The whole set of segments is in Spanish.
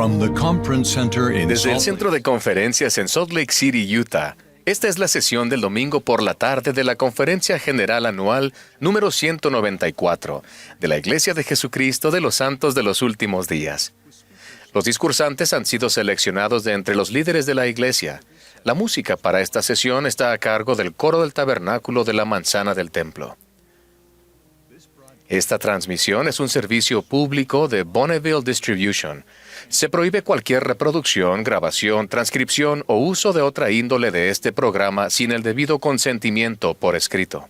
Desde el Centro de Conferencias en Salt Lake City, Utah, esta es la sesión del domingo por la tarde de la Conferencia General Anual número 194 de la Iglesia de Jesucristo de los Santos de los Últimos Días. Los discursantes han sido seleccionados de entre los líderes de la Iglesia. La música para esta sesión está a cargo del coro del tabernáculo de la manzana del templo. Esta transmisión es un servicio público de Bonneville Distribution. Se prohíbe cualquier reproducción, grabación, transcripción o uso de otra índole de este programa sin el debido consentimiento por escrito.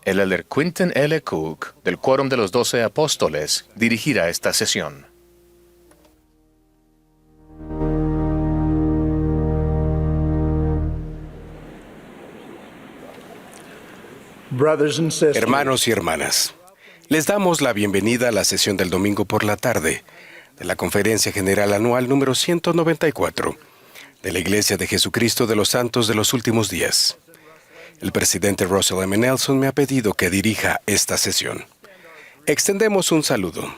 El elder Quinton L. Cook, del Quórum de los 12 Apóstoles, dirigirá esta sesión. Hermanos y hermanas, les damos la bienvenida a la sesión del domingo por la tarde de la Conferencia General Anual número 194 de la Iglesia de Jesucristo de los Santos de los Últimos Días. El presidente Russell M. Nelson me ha pedido que dirija esta sesión. Extendemos un saludo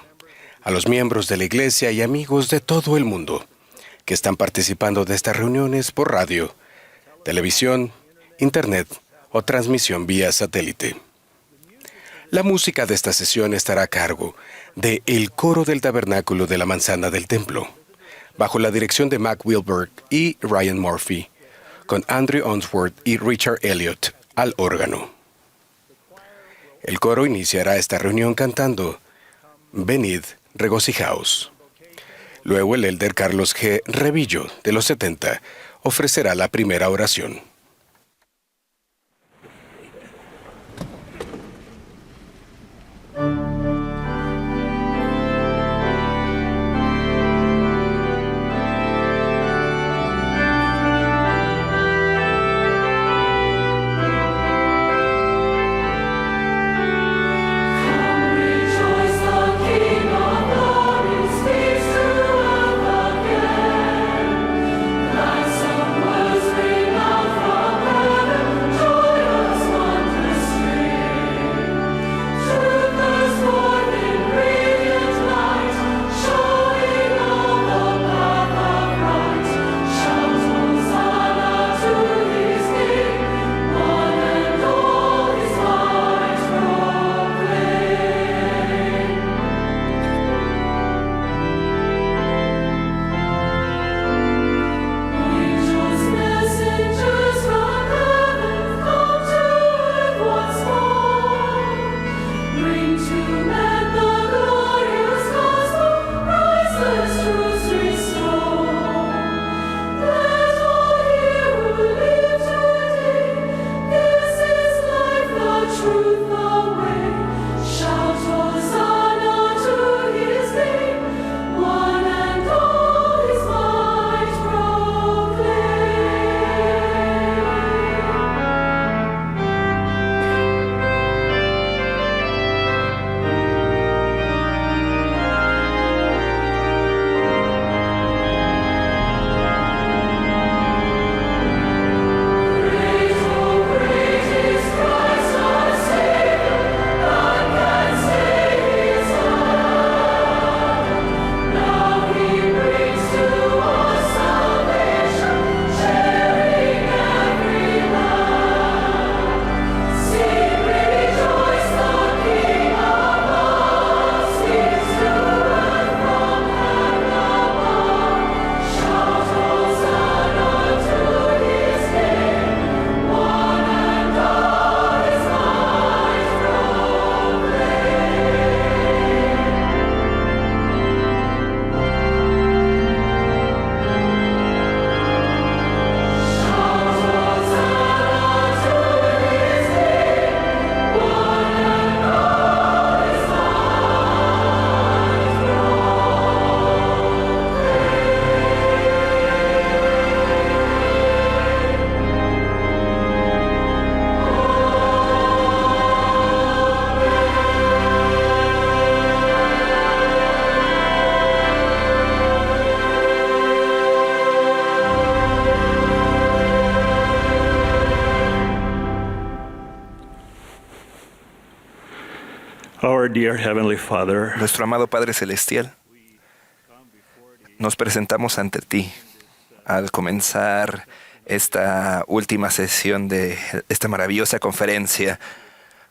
a los miembros de la Iglesia y amigos de todo el mundo que están participando de estas reuniones por radio, televisión, internet o transmisión vía satélite. La música de esta sesión estará a cargo de El Coro del Tabernáculo de la Manzana del Templo, bajo la dirección de Mac Wilberg y Ryan Murphy, con Andrew Onsworth y Richard Elliott al órgano. El coro iniciará esta reunión cantando Venid, regocijaos. Luego el elder Carlos G. Revillo, de los 70, ofrecerá la primera oración. From Our dear Heavenly Father, Nuestro amado Padre Celestial, nos presentamos ante ti al comenzar esta última sesión de esta maravillosa conferencia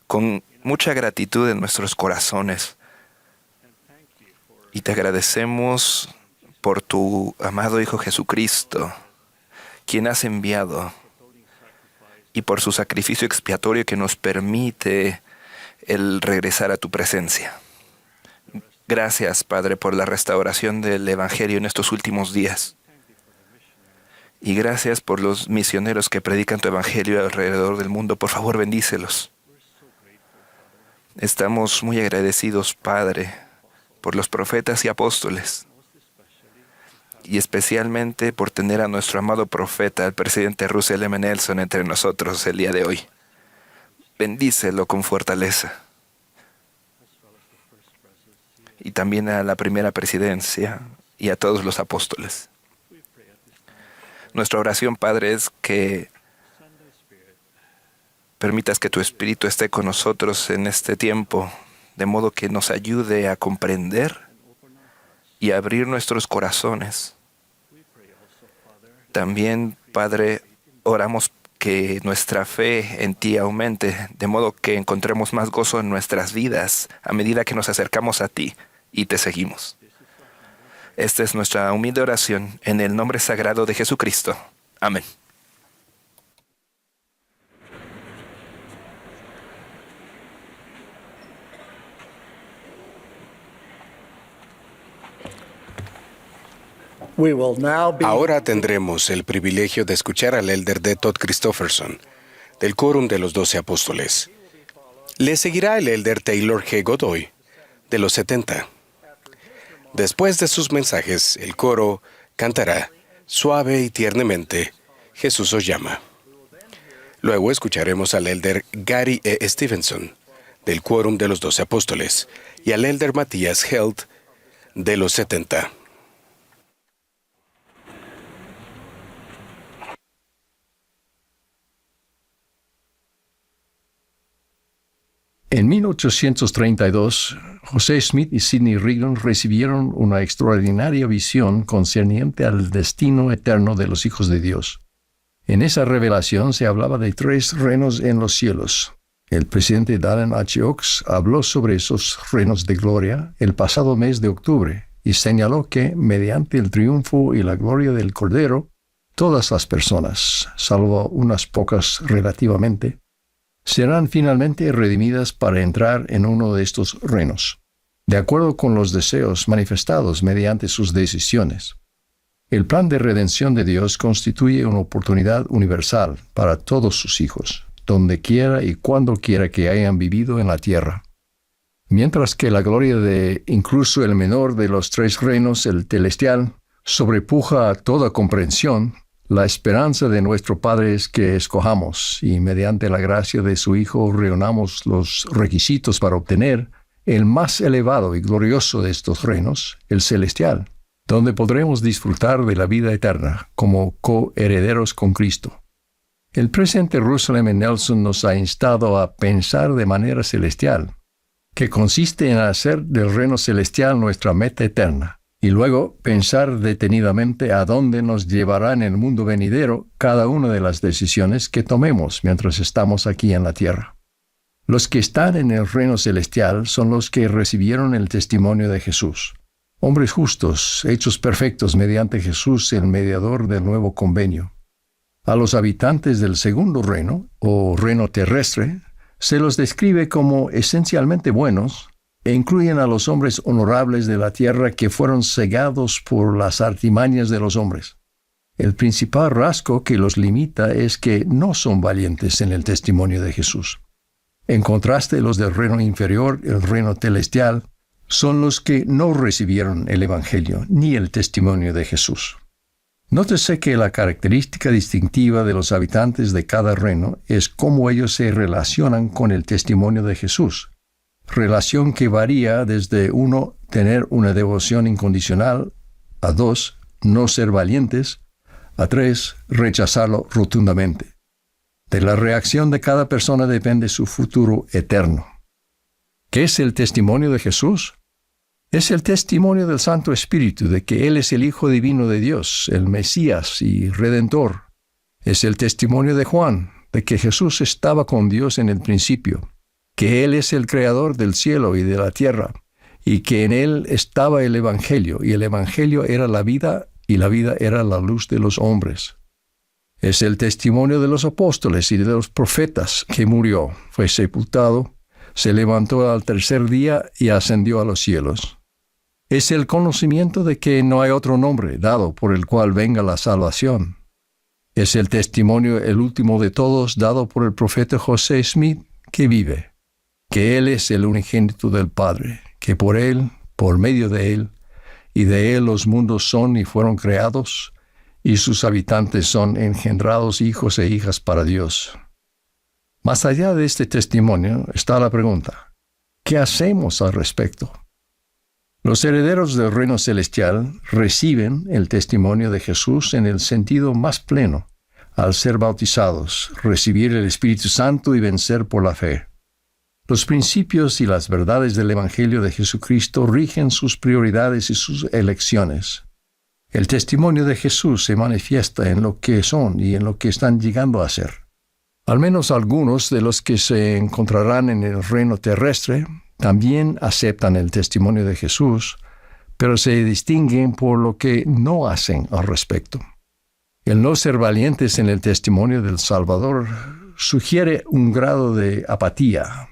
con mucha gratitud en nuestros corazones. Y te agradecemos por tu amado Hijo Jesucristo, quien has enviado, y por su sacrificio expiatorio que nos permite el regresar a tu presencia. Gracias, Padre, por la restauración del Evangelio en estos últimos días. Y gracias por los misioneros que predican tu Evangelio alrededor del mundo. Por favor, bendícelos. Estamos muy agradecidos, Padre, por los profetas y apóstoles. Y especialmente por tener a nuestro amado profeta, el presidente Russell M. Nelson, entre nosotros el día de hoy. Bendícelo con fortaleza. Y también a la primera presidencia y a todos los apóstoles. Nuestra oración, Padre, es que permitas que tu Espíritu esté con nosotros en este tiempo, de modo que nos ayude a comprender y a abrir nuestros corazones. También, Padre, oramos que nuestra fe en ti aumente, de modo que encontremos más gozo en nuestras vidas a medida que nos acercamos a ti y te seguimos. Esta es nuestra humilde oración en el nombre sagrado de Jesucristo. Amén. Ahora tendremos el privilegio de escuchar al elder D. Todd Christofferson, del Quórum de los 12 Apóstoles. Le seguirá el elder Taylor G. Godoy, de los 70. Después de sus mensajes, el coro cantará, suave y tiernamente, Jesús os llama. Luego escucharemos al elder Gary E. Stevenson, del Quórum de los 12 Apóstoles, y al elder Matías Held, de los 70. En 1832, José Smith y Sidney Rigdon recibieron una extraordinaria visión concerniente al destino eterno de los hijos de Dios. En esa revelación se hablaba de 3 reinos en los cielos. El presidente Dallin H. Oaks habló sobre esos reinos de gloria el pasado mes de octubre y señaló que, mediante el triunfo y la gloria del Cordero, todas las personas, salvo unas pocas relativamente, serán finalmente redimidas para entrar en uno de estos reinos, de acuerdo con los deseos manifestados mediante sus decisiones. El plan de redención de Dios constituye una oportunidad universal para todos sus hijos, donde quiera y cuando quiera que hayan vivido en la tierra. Mientras que la gloria de incluso el menor de los 3 reinos, el celestial, sobrepuja a toda comprensión, la esperanza de nuestro Padre es que escojamos y mediante la gracia de su Hijo reunamos los requisitos para obtener el más elevado y glorioso de estos reinos, el celestial, donde podremos disfrutar de la vida eterna como coherederos con Cristo. El presidente Russell M. Nelson nos ha instado a pensar de manera celestial, que consiste en hacer del reino celestial nuestra meta eterna, y luego pensar detenidamente a dónde nos llevará en el mundo venidero cada una de las decisiones que tomemos mientras estamos aquí en la tierra. Los que están en el reino celestial son los que recibieron el testimonio de Jesús, hombres justos, hechos perfectos mediante Jesús, el mediador del nuevo convenio. A los habitantes del segundo reino, o reino terrestre, se los describe como esencialmente buenos, e incluyen a los hombres honorables de la tierra que fueron cegados por las artimañas de los hombres. El principal rasgo que los limita es que no son valientes en el testimonio de Jesús. En contraste, los del reino inferior, el reino celestial, son los que no recibieron el Evangelio ni el testimonio de Jesús. Nótese que la característica distintiva de los habitantes de cada reino es cómo ellos se relacionan con el testimonio de Jesús. Relación que varía desde 1, tener una devoción incondicional, a 2, no ser valientes, a 3, rechazarlo rotundamente. De la reacción de cada persona depende su futuro eterno. ¿Qué es el testimonio de Jesús? Es el testimonio del Santo Espíritu de que Él es el Hijo Divino de Dios, el Mesías y Redentor. Es el testimonio de Juan de que Jesús estaba con Dios en el principio, que Él es el Creador del cielo y de la tierra, y que en Él estaba el Evangelio, y el Evangelio era la vida, y la vida era la luz de los hombres. Es el testimonio de los apóstoles y de los profetas que murió, fue sepultado, se levantó al tercer día y ascendió a los cielos. Es el conocimiento de que no hay otro nombre dado por el cual venga la salvación. Es el testimonio, el último de todos, dado por el profeta José Smith, que vive, que Él es el unigénito del Padre, que por Él, por medio de Él, y de Él los mundos son y fueron creados, y sus habitantes son engendrados hijos e hijas para Dios. Más allá de este testimonio está la pregunta: ¿qué hacemos al respecto? Los herederos del reino celestial reciben el testimonio de Jesús en el sentido más pleno, al ser bautizados, recibir el Espíritu Santo y vencer por la fe. Los principios y las verdades del Evangelio de Jesucristo rigen sus prioridades y sus elecciones. El testimonio de Jesús se manifiesta en lo que son y en lo que están llegando a ser. Al menos algunos de los que se encontrarán en el reino terrestre también aceptan el testimonio de Jesús, pero se distinguen por lo que no hacen al respecto. El no ser valientes en el testimonio del Salvador sugiere un grado de apatía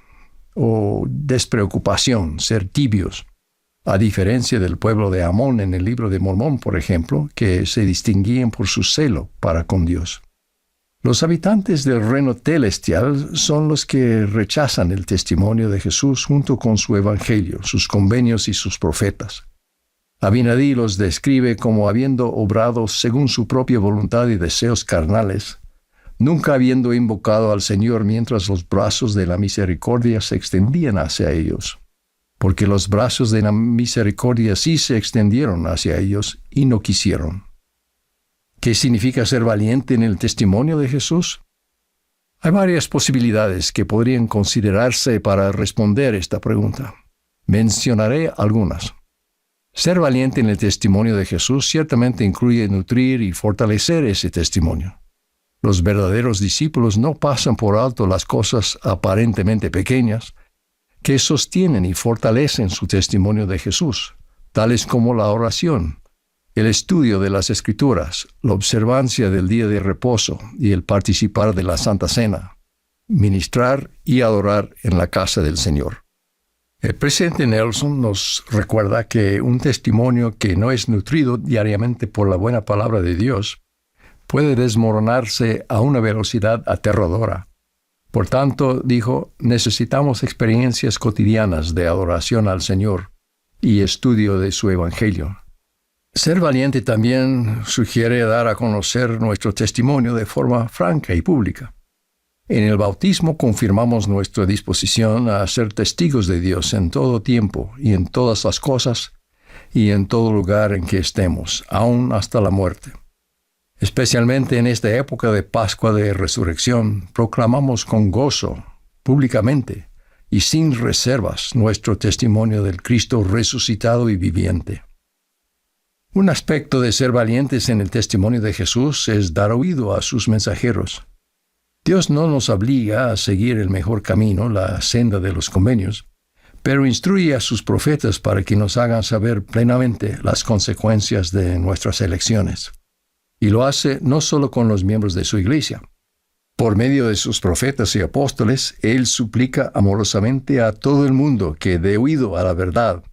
o despreocupación, ser tibios, a diferencia del pueblo de Amón en el libro de Mormón, por ejemplo, que se distinguían por su celo para con Dios. Los habitantes del reino celestial son los que rechazan el testimonio de Jesús junto con su evangelio, sus convenios y sus profetas. Abinadí los describe como habiendo obrado según su propia voluntad y deseos carnales, nunca habiendo invocado al Señor mientras los brazos de la misericordia se extendían hacia ellos, porque los brazos de la misericordia sí se extendieron hacia ellos y no quisieron. ¿Qué significa ser valiente en el testimonio de Jesús? Hay varias posibilidades que podrían considerarse para responder esta pregunta. Mencionaré algunas. Ser valiente en el testimonio de Jesús ciertamente incluye nutrir y fortalecer ese testimonio. Los verdaderos discípulos no pasan por alto las cosas aparentemente pequeñas que sostienen y fortalecen su testimonio de Jesús, tales como la oración, el estudio de las Escrituras, la observancia del día de reposo y el participar de la Santa Cena, ministrar y adorar en la casa del Señor. El presidente Nelson nos recuerda que un testimonio que no es nutrido diariamente por la buena palabra de Dios puede desmoronarse a una velocidad aterradora. Por tanto, dijo, necesitamos experiencias cotidianas de adoración al Señor y estudio de su Evangelio. Ser valiente también sugiere dar a conocer nuestro testimonio de forma franca y pública. En el bautismo confirmamos nuestra disposición a ser testigos de Dios en todo tiempo y en todas las cosas y en todo lugar en que estemos, aún hasta la muerte. Especialmente en esta época de Pascua de Resurrección, proclamamos con gozo, públicamente y sin reservas, nuestro testimonio del Cristo resucitado y viviente. Un aspecto de ser valientes en el testimonio de Jesús es dar oído a sus mensajeros. Dios no nos obliga a seguir el mejor camino, la senda de los convenios, pero instruye a sus profetas para que nos hagan saber plenamente las consecuencias de nuestras elecciones. Y lo hace no solo con los miembros de su iglesia. Por medio de sus profetas y apóstoles, Él suplica amorosamente a todo el mundo que dé oído a la verdad,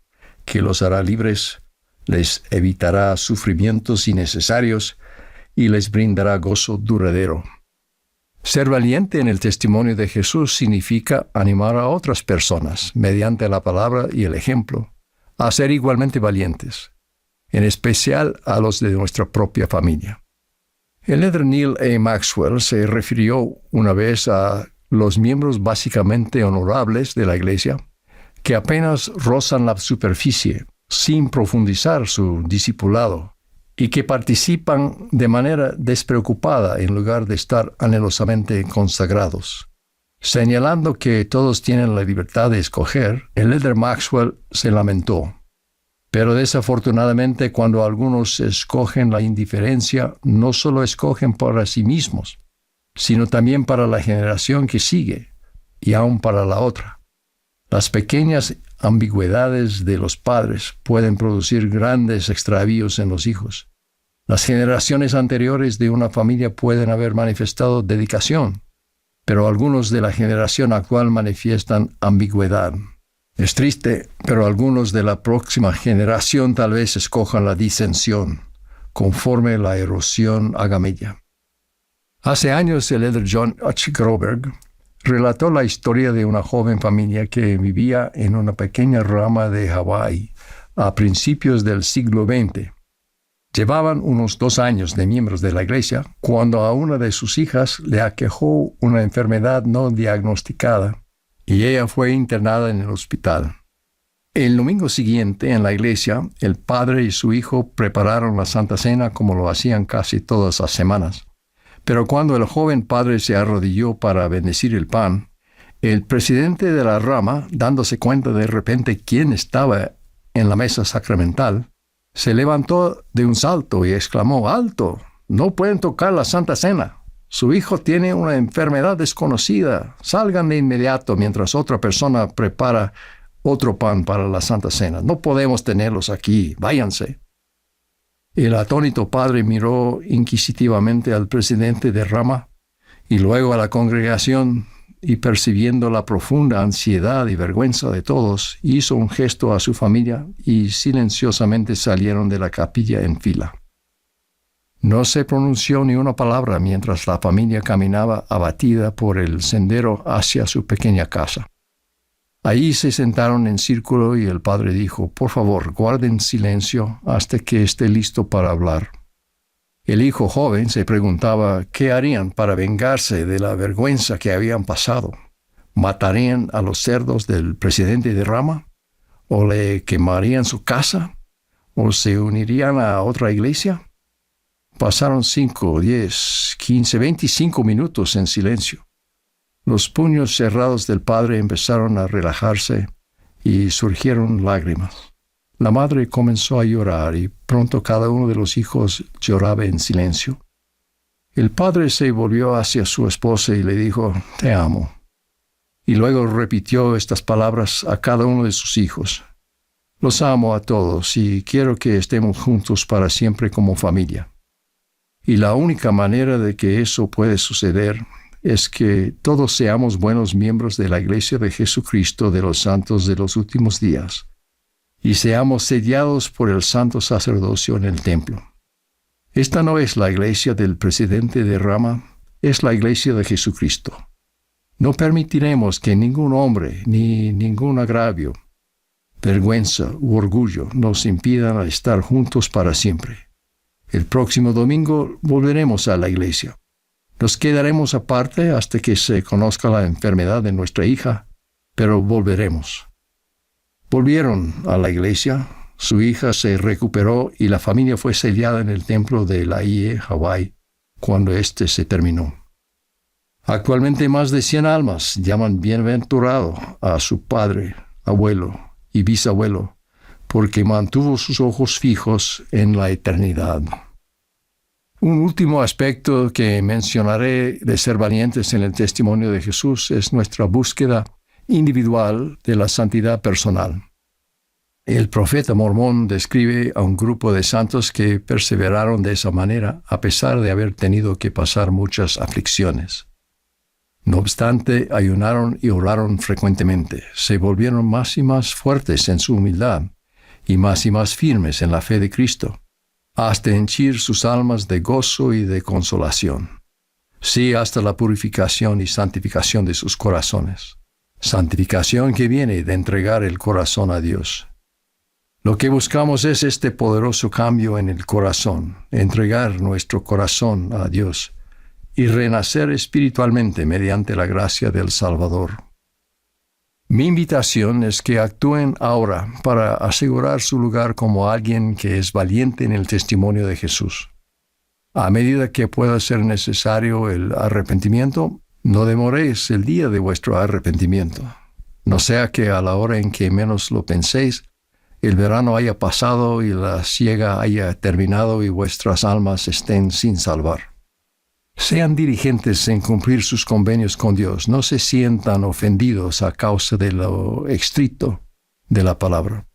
que los hará libres, les evitará sufrimientos innecesarios y les brindará gozo duradero. Ser valiente en el testimonio de Jesús significa animar a otras personas, mediante la palabra y el ejemplo, a ser igualmente valientes, en especial a los de nuestra propia familia. El líder Neil A. Maxwell se refirió una vez a los miembros básicamente honorables de la Iglesia, que apenas rozan la superficie, sin profundizar su discipulado, y que participan de manera despreocupada en lugar de estar anhelosamente consagrados. Señalando que todos tienen la libertad de escoger, el líder Maxwell se lamentó. Pero desafortunadamente, cuando algunos escogen la indiferencia, no solo escogen para sí mismos, sino también para la generación que sigue, y aún para la otra. Las pequeñas ambigüedades de los padres pueden producir grandes extravíos en los hijos. Las generaciones anteriores de una familia pueden haber manifestado dedicación, pero algunos de la generación actual manifiestan ambigüedad. Es triste, pero algunos de la próxima generación tal vez escojan la disensión, conforme la erosión haga mella. Hace años el líder John H. Groberg relató la historia de una joven familia que vivía en una pequeña rama de Hawái a principios del siglo XX. Llevaban unos 2 años de miembros de la iglesia cuando a una de sus hijas le aquejó una enfermedad no diagnosticada y ella fue internada en el hospital. El domingo siguiente en la iglesia, el padre y su hijo prepararon la Santa Cena como lo hacían casi todas las semanas. Pero cuando el joven padre se arrodilló para bendecir el pan, el presidente de la rama, dándose cuenta de repente quién estaba en la mesa sacramental, se levantó de un salto y exclamó: ¡Alto! No pueden tocar la Santa Cena. Su hijo tiene una enfermedad desconocida. Salgan de inmediato mientras otra persona prepara otro pan para la Santa Cena. No podemos tenerlos aquí. Váyanse. El atónito padre miró inquisitivamente al presidente de rama y luego a la congregación, y percibiendo la profunda ansiedad y vergüenza de todos, hizo un gesto a su familia y silenciosamente salieron de la capilla en fila. No se pronunció ni una palabra mientras la familia caminaba abatida por el sendero hacia su pequeña casa. Allí se sentaron en círculo y el padre dijo: por favor, guarden silencio hasta que esté listo para hablar. El hijo joven se preguntaba qué harían para vengarse de la vergüenza que habían pasado. ¿Matarían a los cerdos del presidente de rama? ¿O le quemarían su casa? ¿O se unirían a otra iglesia? Pasaron 5, 10, 15, 25 minutos en silencio. Los puños cerrados del padre empezaron a relajarse y surgieron lágrimas. La madre comenzó a llorar y pronto cada uno de los hijos lloraba en silencio. El padre se volvió hacia su esposa y le dijo: te amo. Y luego repitió estas palabras a cada uno de sus hijos: los amo a todos y quiero que estemos juntos para siempre como familia. Y la única manera de que eso puede suceder es que todos seamos buenos miembros de la Iglesia de Jesucristo de los Santos de los Últimos Días, y seamos sellados por el santo sacerdocio en el templo. Esta no es la iglesia del presidente de rama, es la iglesia de Jesucristo. No permitiremos que ningún hombre ni ningún agravio, vergüenza u orgullo nos impidan estar juntos para siempre. El próximo domingo volveremos a la iglesia. Nos quedaremos aparte hasta que se conozca la enfermedad de nuestra hija, pero volveremos. Volvieron a la iglesia, su hija se recuperó y la familia fue sellada en el templo de Laie, Hawái, cuando éste se terminó. Actualmente más de 100 almas llaman bienaventurado a su padre, abuelo y bisabuelo, porque mantuvo sus ojos fijos en la eternidad. Un último aspecto que mencionaré de ser valientes en el testimonio de Jesús es nuestra búsqueda individual de la santidad personal. El profeta mormón describe a un grupo de santos que perseveraron de esa manera a pesar de haber tenido que pasar muchas aflicciones. No obstante, ayunaron y oraron frecuentemente, se volvieron más y más fuertes en su humildad y más firmes en la fe de Cristo, hasta henchir sus almas de gozo y de consolación. Sí, hasta la purificación y santificación de sus corazones. Santificación que viene de entregar el corazón a Dios. Lo que buscamos es este poderoso cambio en el corazón, entregar nuestro corazón a Dios y renacer espiritualmente mediante la gracia del Salvador. Mi invitación es que actúen ahora para asegurar su lugar como alguien que es valiente en el testimonio de Jesús. A medida que pueda ser necesario el arrepentimiento, No demoréis el día de vuestro arrepentimiento, no sea que a la hora en que menos lo penséis, el verano haya pasado y la siega haya terminado y vuestras almas estén sin salvar. Sean diligentes en cumplir sus convenios con Dios, no se sientan ofendidos a causa de lo estricto de la palabra.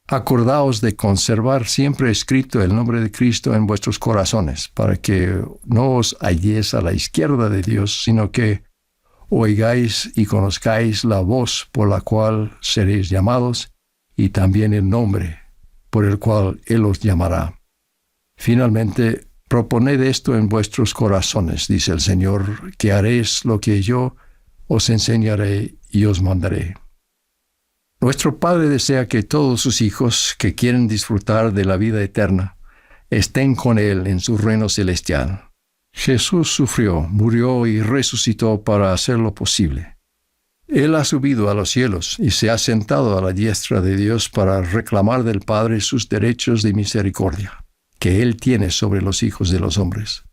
Acordaos de conservar siempre escrito el nombre de Cristo en vuestros corazones, para que no os halléis a la izquierda de Dios, sino que oigáis y conozcáis la voz por la cual seréis llamados, y también el nombre por el cual Él os llamará. Finalmente, proponed esto en vuestros corazones, dice el Señor, que haréis lo que yo os enseñaré y os mandaré. Nuestro Padre desea que todos sus hijos que quieren disfrutar de la vida eterna estén con Él en su reino celestial. Jesús sufrió, murió y resucitó para hacerlo posible. Él ha subido a los cielos y se ha sentado a la diestra de Dios para reclamar del Padre sus derechos de misericordia, que Él tiene sobre los hijos de los hombres.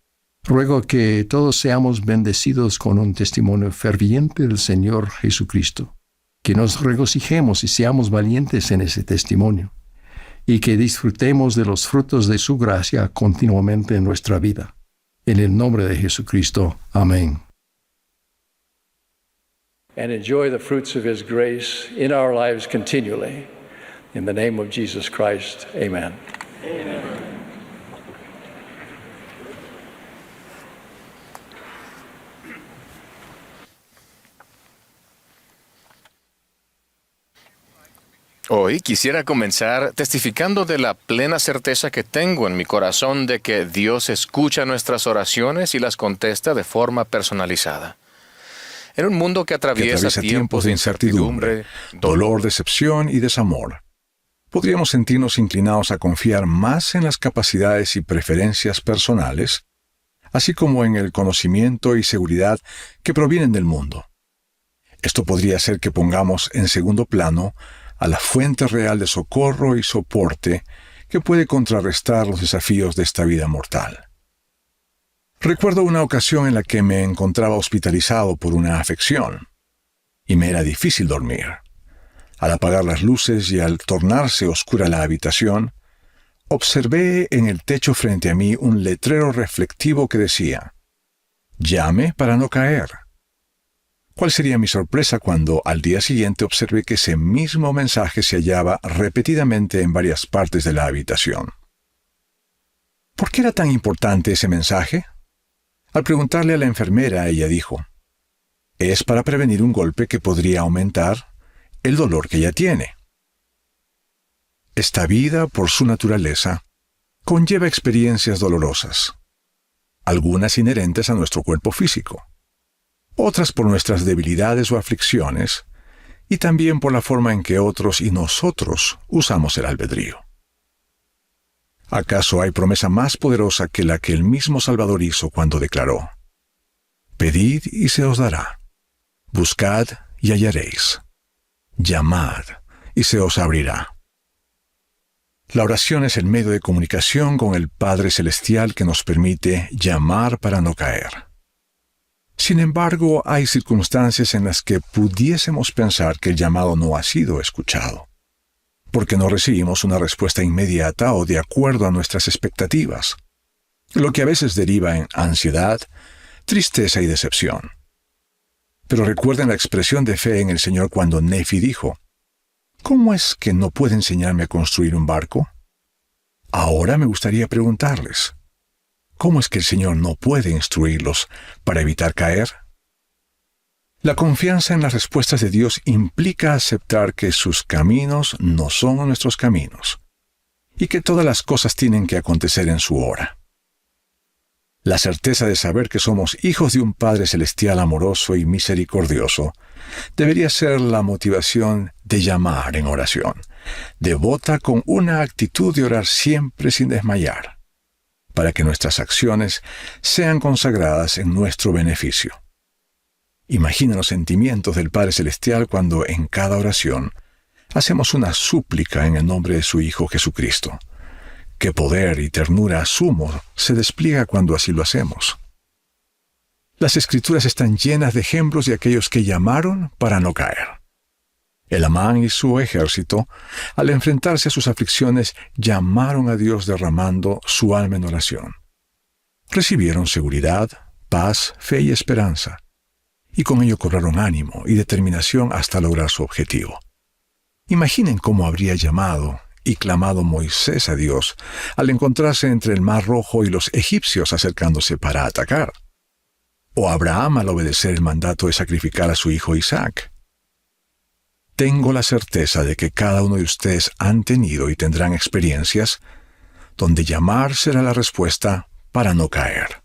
Ruego que todos seamos bendecidos con un testimonio ferviente del Señor Jesucristo, que nos regocijemos y seamos valientes en ese testimonio, y que disfrutemos de los frutos de su gracia continuamente en nuestra vida. En el nombre de Jesucristo. Amén. And enjoy the fruits of His grace in our lives continually. In the name of Jesus Christ, amen. Amen. Hoy quisiera comenzar testificando de la plena certeza que tengo en mi corazón de que Dios escucha nuestras oraciones y las contesta de forma personalizada. En un mundo que atraviesa tiempos de incertidumbre, dolor, decepción y desamor, podríamos sentirnos inclinados a confiar más en las capacidades y preferencias personales, así como en el conocimiento y seguridad que provienen del mundo. Esto podría hacer que pongamos en segundo plano a la fuente real de socorro y soporte que puede contrarrestar los desafíos de esta vida mortal. Recuerdo una ocasión en la que me encontraba hospitalizado por una afección, y me era difícil dormir. Al apagar las luces y al tornarse oscura la habitación, observé en el techo frente a mí un letrero reflectivo que decía: «Llame para no caer». ¿Cuál sería mi sorpresa cuando al día siguiente observé que ese mismo mensaje se hallaba repetidamente en varias partes de la habitación? ¿Por qué era tan importante ese mensaje? Al preguntarle a la enfermera, ella dijo: «Es para prevenir un golpe que podría aumentar el dolor que ella tiene». Esta vida, por su naturaleza, conlleva experiencias dolorosas, algunas inherentes a nuestro cuerpo físico, otras por nuestras debilidades o aflicciones, y también por la forma en que otros y nosotros usamos el albedrío. ¿Acaso hay promesa más poderosa que la que el mismo Salvador hizo cuando declaró: «Pedid y se os dará, buscad y hallaréis, llamad y se os abrirá»? La oración es el medio de comunicación con el Padre Celestial que nos permite llamar para no caer. Sin embargo, hay circunstancias en las que pudiésemos pensar que el llamado no ha sido escuchado, porque no recibimos una respuesta inmediata o de acuerdo a nuestras expectativas, lo que a veces deriva en ansiedad, tristeza y decepción. Pero recuerden la expresión de fe en el Señor cuando Nefi dijo: «¿Cómo es que no puede enseñarme a construir un barco?». Ahora me gustaría preguntarles: ¿cómo es que el Señor no puede instruirlos para evitar caer? La confianza en las respuestas de Dios implica aceptar que sus caminos no son nuestros caminos, y que todas las cosas tienen que acontecer en su hora. La certeza de saber que somos hijos de un Padre Celestial amoroso y misericordioso debería ser la motivación de llamar en oración, devota con una actitud de orar siempre sin desmayar, para que nuestras acciones sean consagradas en nuestro beneficio. Imagina los sentimientos del Padre Celestial cuando en cada oración hacemos una súplica en el nombre de su Hijo Jesucristo. Qué poder y ternura sumo se despliega cuando así lo hacemos. Las Escrituras están llenas de ejemplos de aquellos que llamaron para no caer. El Amán y su ejército, al enfrentarse a sus aflicciones, llamaron a Dios derramando su alma en oración. Recibieron seguridad, paz, fe y esperanza, y con ello cobraron ánimo y determinación hasta lograr su objetivo. Imaginen cómo habría llamado y clamado Moisés a Dios al encontrarse entre el Mar Rojo y los egipcios acercándose para atacar. O Abraham al obedecer el mandato de sacrificar a su hijo Isaac. Tengo la certeza de que cada uno de ustedes han tenido y tendrán experiencias donde llamar será la respuesta para no caer.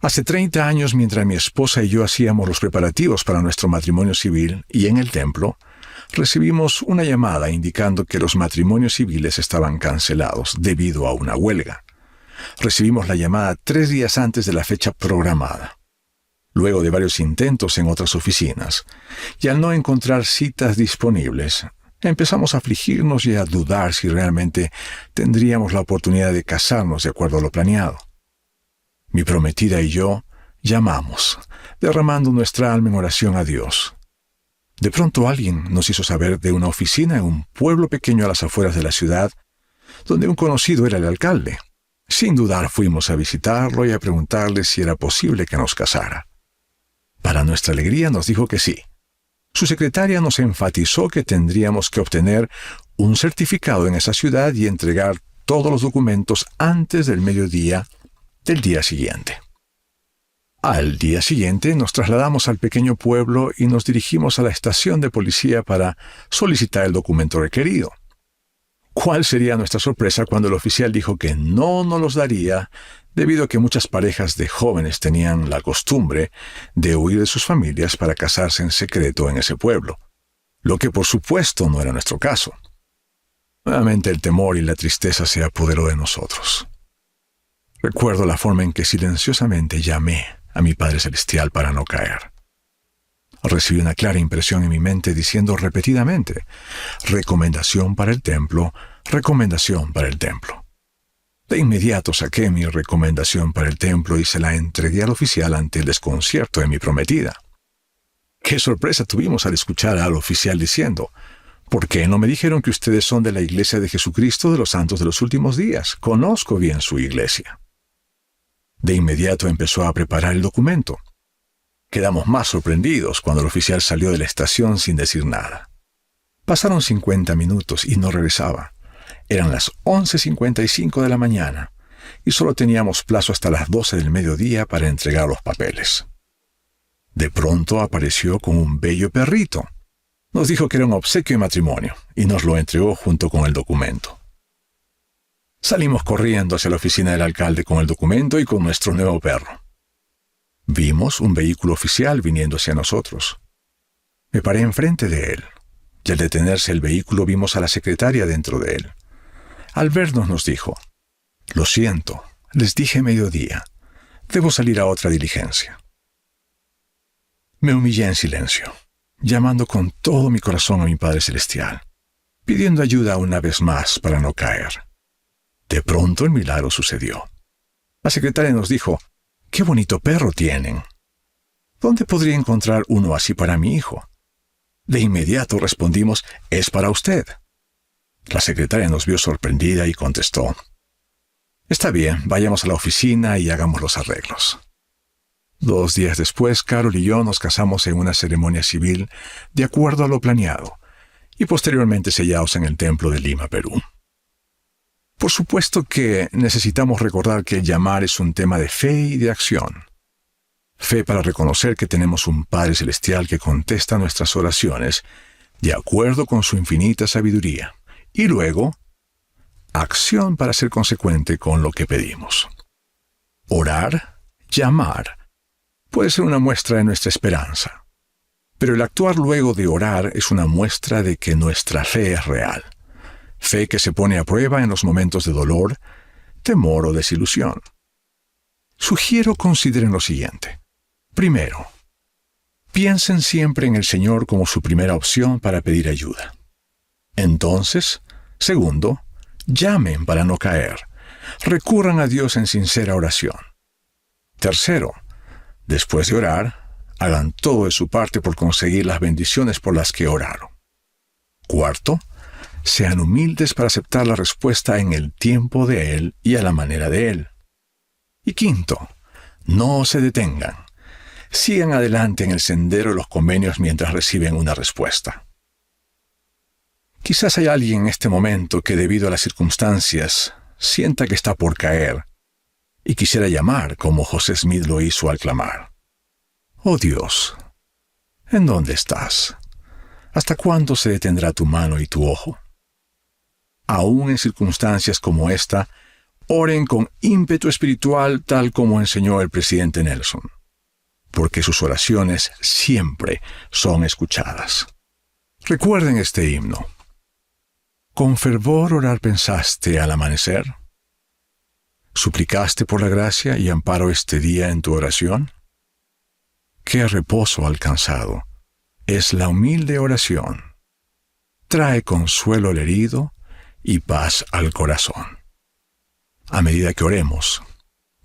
Hace 30 años, mientras mi esposa y yo hacíamos los preparativos para nuestro matrimonio civil y en el templo, recibimos una llamada indicando que los matrimonios civiles estaban cancelados debido a una huelga. Recibimos la llamada 3 días antes de la fecha programada. Luego de varios intentos en otras oficinas, y al no encontrar citas disponibles, empezamos a afligirnos y a dudar si realmente tendríamos la oportunidad de casarnos de acuerdo a lo planeado. Mi prometida y yo llamamos, derramando nuestra alma en oración a Dios. De pronto alguien nos hizo saber de una oficina en un pueblo pequeño a las afueras de la ciudad, donde un conocido era el alcalde. Sin dudar fuimos a visitarlo y a preguntarle si era posible que nos casara. Para nuestra alegría nos dijo que sí. Su secretaria nos enfatizó que tendríamos que obtener un certificado en esa ciudad y entregar todos los documentos antes del mediodía del día siguiente. Al día siguiente nos trasladamos al pequeño pueblo y nos dirigimos a la estación de policía para solicitar el documento requerido. ¿Cuál sería nuestra sorpresa cuando el oficial dijo que no nos los daría debido a que muchas parejas de jóvenes tenían la costumbre de huir de sus familias para casarse en secreto en ese pueblo, lo que por supuesto no era nuestro caso. Nuevamente el temor y la tristeza se apoderó de nosotros. Recuerdo la forma en que silenciosamente llamé a mi Padre Celestial para no caer. Recibí una clara impresión en mi mente diciendo repetidamente, recomendación para el templo, recomendación para el templo. De inmediato saqué mi recomendación para el templo y se la entregué al oficial ante el desconcierto de mi prometida. Qué sorpresa tuvimos al escuchar al oficial diciendo, ¿por qué no me dijeron que ustedes son de la Iglesia de Jesucristo de los Santos de los Últimos Días? Conozco bien su iglesia. De inmediato empezó a preparar el documento. Quedamos más sorprendidos cuando el oficial salió de la estación sin decir nada. Pasaron 50 minutos y no regresaba. Eran las 11:55 de la mañana y solo teníamos plazo hasta las 12 del mediodía para entregar los papeles. De pronto apareció con un bello perrito. Nos dijo que era un obsequio de matrimonio y nos lo entregó junto con el documento. Salimos corriendo hacia la oficina del alcalde con el documento y con nuestro nuevo perro. Vimos un vehículo oficial viniendo hacia nosotros. Me paré enfrente de él, y al detenerse el vehículo vimos a la secretaria dentro de él. Al vernos nos dijo, «Lo siento, les dije mediodía, debo salir a otra diligencia». Me humillé en silencio, llamando con todo mi corazón a mi Padre Celestial, pidiendo ayuda una vez más para no caer. De pronto el milagro sucedió. La secretaria nos dijo, «¡Qué bonito perro tienen! ¿Dónde podría encontrar uno así para mi hijo?» De inmediato respondimos, «Es para usted». La secretaria nos vio sorprendida y contestó, «Está bien, vayamos a la oficina y hagamos los arreglos». 2 días después, Carol y yo nos casamos en una ceremonia civil de acuerdo a lo planeado y posteriormente sellados en el templo de Lima, Perú. Por supuesto que necesitamos recordar que el llamar es un tema de fe y de acción. Fe para reconocer que tenemos un Padre Celestial que contesta nuestras oraciones de acuerdo con su infinita sabiduría. Y luego, acción para ser consecuente con lo que pedimos. Orar, llamar, puede ser una muestra de nuestra esperanza. Pero el actuar luego de orar es una muestra de que nuestra fe es real. Fe que se pone a prueba en los momentos de dolor, temor o desilusión. Sugiero consideren lo siguiente. Primero, piensen siempre en el Señor como su primera opción para pedir ayuda. Entonces, segundo, llamen para no caer. Recurran a Dios en sincera oración. Tercero, Después de orar, hagan todo de su parte por conseguir las bendiciones por las que oraron. Cuarto, sean humildes para aceptar la respuesta en el tiempo de Él y a la manera de Él. Y quinto, no se detengan. Sigan adelante en el sendero de los convenios mientras reciben una respuesta. Quizás hay alguien en este momento que debido a las circunstancias sienta que está por caer y quisiera llamar como José Smith lo hizo al clamar. Oh Dios, ¿en dónde estás? ¿Hasta cuándo se detendrá tu mano y tu ojo? Aún en circunstancias como esta, oren con ímpetu espiritual tal como enseñó el presidente Nelson, porque sus oraciones siempre son escuchadas. Recuerden este himno. ¿Con fervor orar pensaste al amanecer? ¿Suplicaste por la gracia y amparo este día en tu oración? ¡Qué reposo alcanzado! Es la humilde oración. Trae consuelo al herido y paz al corazón. A medida que oremos,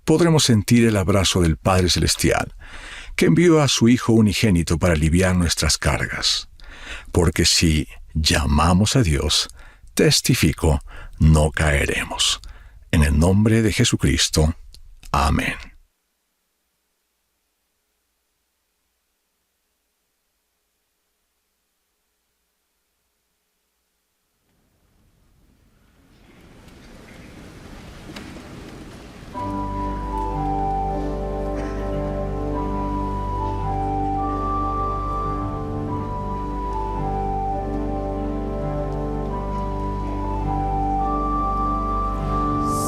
podremos sentir el abrazo del Padre Celestial, que envió a su Hijo unigénito para aliviar nuestras cargas. Porque si llamamos a Dios, testifico, no caeremos. En el nombre de Jesucristo. Amén.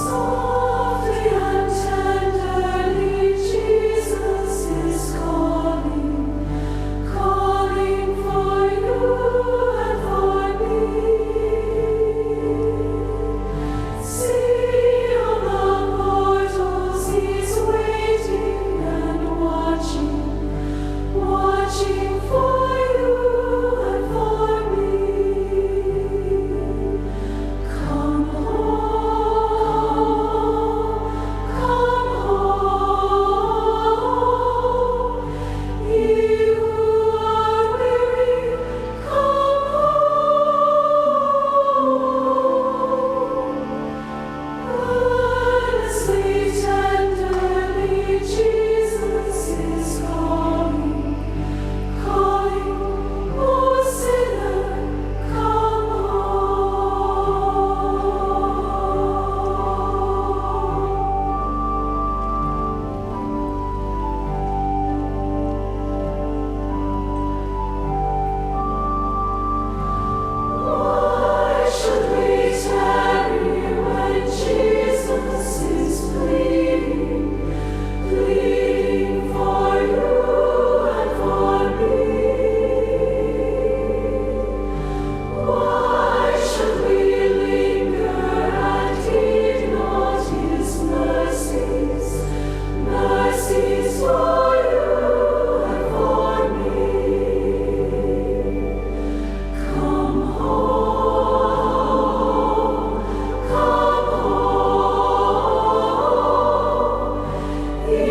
Softly and tenderly, Jesus is calling, calling for you and for me. See on the portals, He's waiting and watching, watching for you and for me. Come home, come home, ye who are weary, come home. Earnestly, tenderly, Jesus is calling, calling, O sinner, come home. Why should we tarry when Jesus is pleading, pleading for you and for me? Why should we linger and heed not His mercies, mercies for you and for me? Come home, come home, ye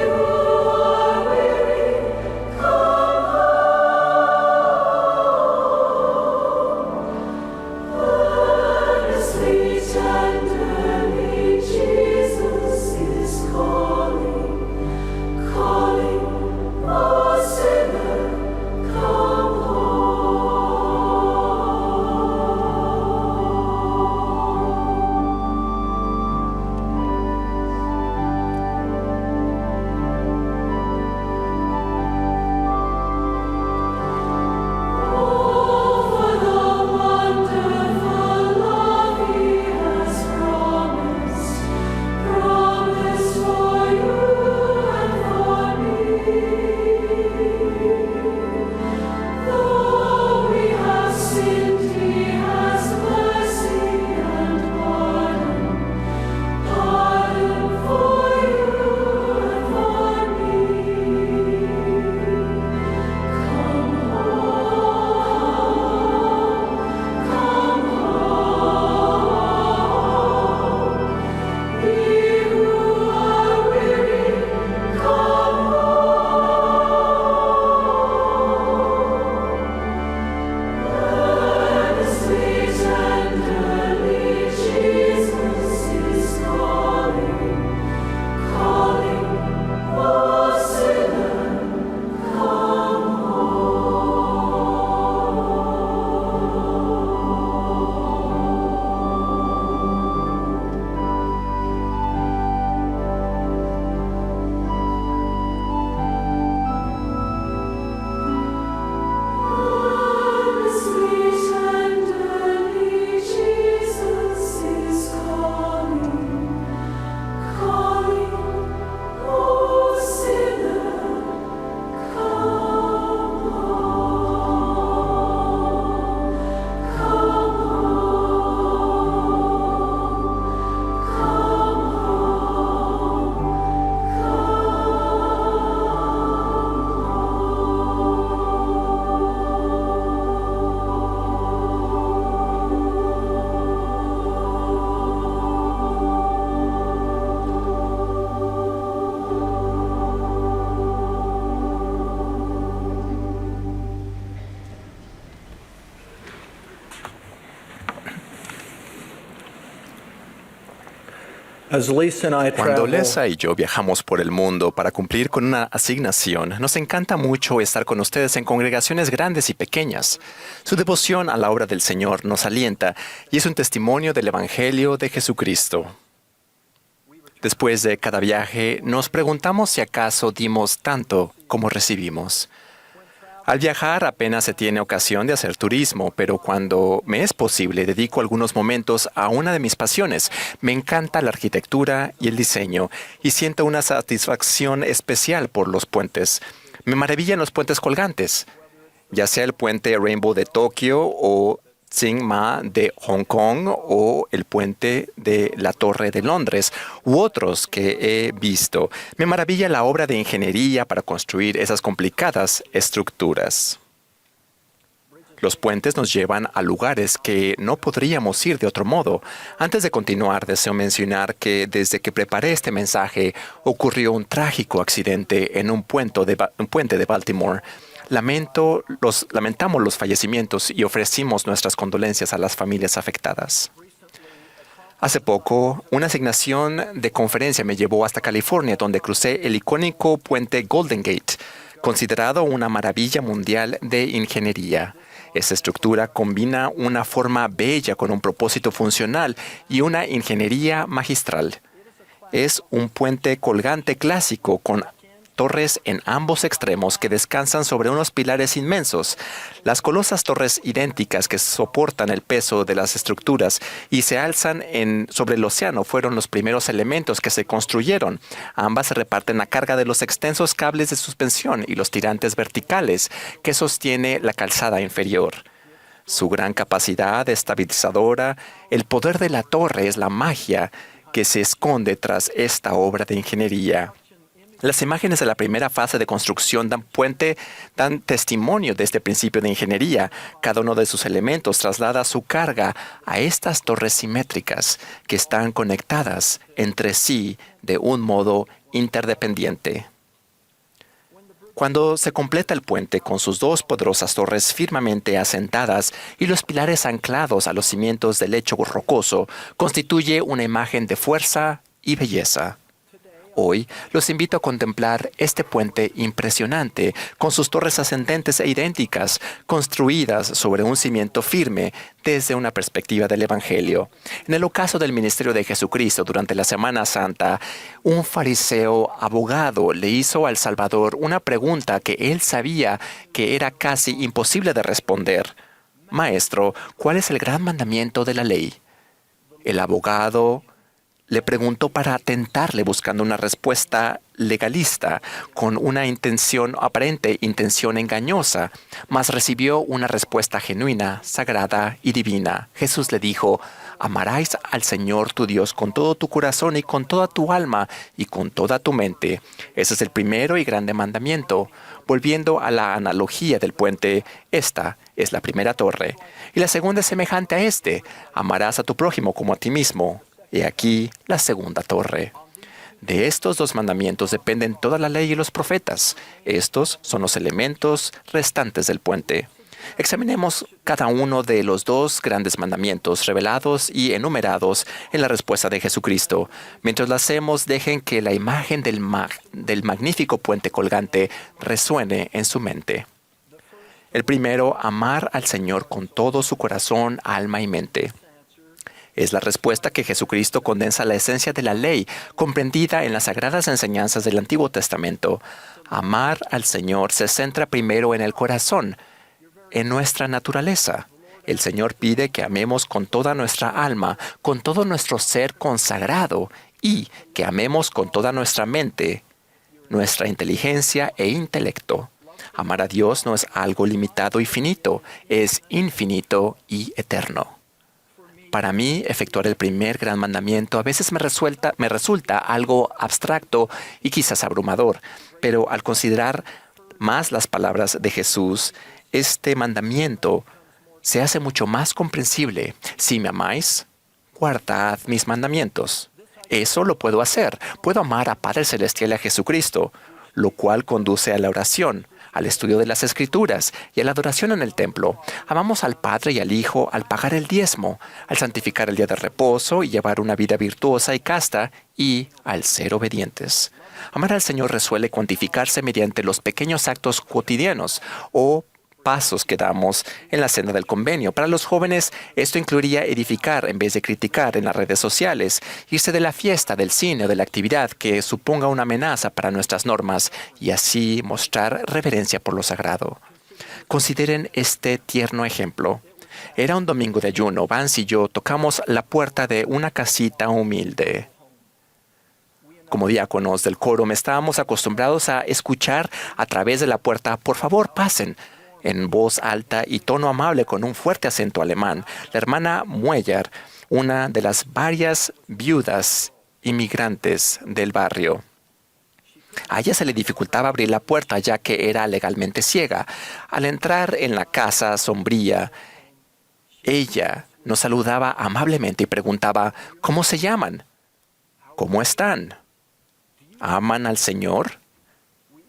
who are weary, come home. As Lisa and I Cuando travel, Lesa y yo viajamos por el mundo para cumplir con una asignación, nos encanta mucho estar con ustedes en congregaciones grandes y pequeñas. Su devoción a la obra del Señor nos alienta y es un testimonio del Evangelio de Jesucristo. Después de cada viaje, nos preguntamos si acaso dimos tanto como recibimos. Al viajar apenas se tiene ocasión de hacer turismo, pero cuando me es posible dedico algunos momentos a una de mis pasiones. Me encanta la arquitectura y el diseño y siento una satisfacción especial por los puentes. Me maravillan los puentes colgantes, ya sea el puente Rainbow de Tokio o Tsing Ma de Hong Kong o el puente de la Torre de Londres u otros que he visto. Me maravilla la obra de ingeniería para construir esas complicadas estructuras. Los puentes nos llevan a lugares que no podríamos ir de otro modo. Antes de continuar, deseo mencionar que desde que preparé este mensaje ocurrió un trágico accidente en un puente de Baltimore. Lamentamos los fallecimientos y ofrecimos nuestras condolencias a las familias afectadas. Hace poco, una asignación de conferencia me llevó hasta California, donde crucé el icónico puente Golden Gate, considerado una maravilla mundial de ingeniería. Esta estructura combina una forma bella con un propósito funcional y una ingeniería magistral. Es un puente colgante clásico con torres en ambos extremos que descansan sobre unos pilares inmensos. Las colosas torres idénticas que soportan el peso de las estructuras y se alzan sobre el océano fueron los primeros elementos que se construyeron. Ambas se reparten la carga de los extensos cables de suspensión y los tirantes verticales que sostiene la calzada inferior. Su gran capacidad estabilizadora, el poder de la torre es la magia que se esconde tras esta obra de ingeniería. Las imágenes de la primera fase de construcción del puente dan testimonio de este principio de ingeniería. Cada uno de sus elementos traslada su carga a estas torres simétricas que están conectadas entre sí de un modo interdependiente. Cuando se completa el puente con sus dos poderosas torres firmemente asentadas y los pilares anclados a los cimientos del lecho rocoso, constituye una imagen de fuerza y belleza. Hoy los invito a contemplar este puente impresionante con sus torres ascendentes e idénticas, construidas sobre un cimiento firme desde una perspectiva del Evangelio. En el ocaso del ministerio de Jesucristo durante la Semana Santa, un fariseo abogado le hizo al Salvador una pregunta que él sabía que era casi imposible de responder. Maestro, ¿cuál es el gran mandamiento de la ley? El abogado le preguntó para tentarle buscando una respuesta legalista con una aparente intención engañosa, mas recibió una respuesta genuina, sagrada y divina. Jesús le dijo: amarás al Señor tu Dios con todo tu corazón y con toda tu alma y con toda tu mente. Ese es el primero y grande mandamiento. Volviendo a la analogía del puente, esta es la primera torre. Y la segunda es semejante a este: amarás a tu prójimo como a ti mismo. He aquí la segunda torre. De estos dos mandamientos dependen toda la ley y los profetas. Estos son los elementos restantes del puente. Examinemos cada uno de los dos grandes mandamientos revelados y enumerados en la respuesta de Jesucristo. Mientras lo hacemos, dejen que la imagen del magnífico puente colgante resuene en su mente. El primero, amar al Señor con todo su corazón, alma y mente. Es la respuesta que Jesucristo condensa la esencia de la ley, comprendida en las sagradas enseñanzas del Antiguo Testamento. Amar al Señor se centra primero en el corazón, en nuestra naturaleza. El Señor pide que amemos con toda nuestra alma, con todo nuestro ser consagrado y que amemos con toda nuestra mente, nuestra inteligencia e intelecto. Amar a Dios no es algo limitado y finito, es infinito y eterno. Para mí, efectuar el primer gran mandamiento a veces me resulta algo abstracto y quizás abrumador, pero al considerar más las palabras de Jesús, este mandamiento se hace mucho más comprensible. Si me amáis, guardad mis mandamientos. Eso lo puedo hacer. Puedo amar a Padre Celestial y a Jesucristo, lo cual conduce a la oración. al estudio de las Escrituras y a la adoración en el templo. Amamos al Padre y al Hijo al pagar el diezmo, al santificar el día de reposo y llevar una vida virtuosa y casta, y al ser obedientes. Amar al Señor resuele cuantificarse mediante los pequeños actos cotidianos o pasos que damos en la senda del convenio. Para los jóvenes, esto incluiría edificar en vez de criticar en las redes sociales, irse de la fiesta, del cine o de la actividad que suponga una amenaza para nuestras normas y así mostrar reverencia por lo sagrado. Consideren este tierno ejemplo. Era un domingo de ayuno. Vance y yo tocamos la puerta de una casita humilde. Como diáconos del coro, estábamos acostumbrados a escuchar a través de la puerta: «Por favor, pasen», en voz alta y tono amable con un fuerte acento alemán. La hermana Mueller, una de las varias viudas inmigrantes del barrio. A ella se le dificultaba abrir la puerta ya que era legalmente ciega. Al entrar en la casa sombría, ella nos saludaba amablemente y preguntaba: «¿Cómo se llaman? ¿Cómo están? ¿Aman al Señor?».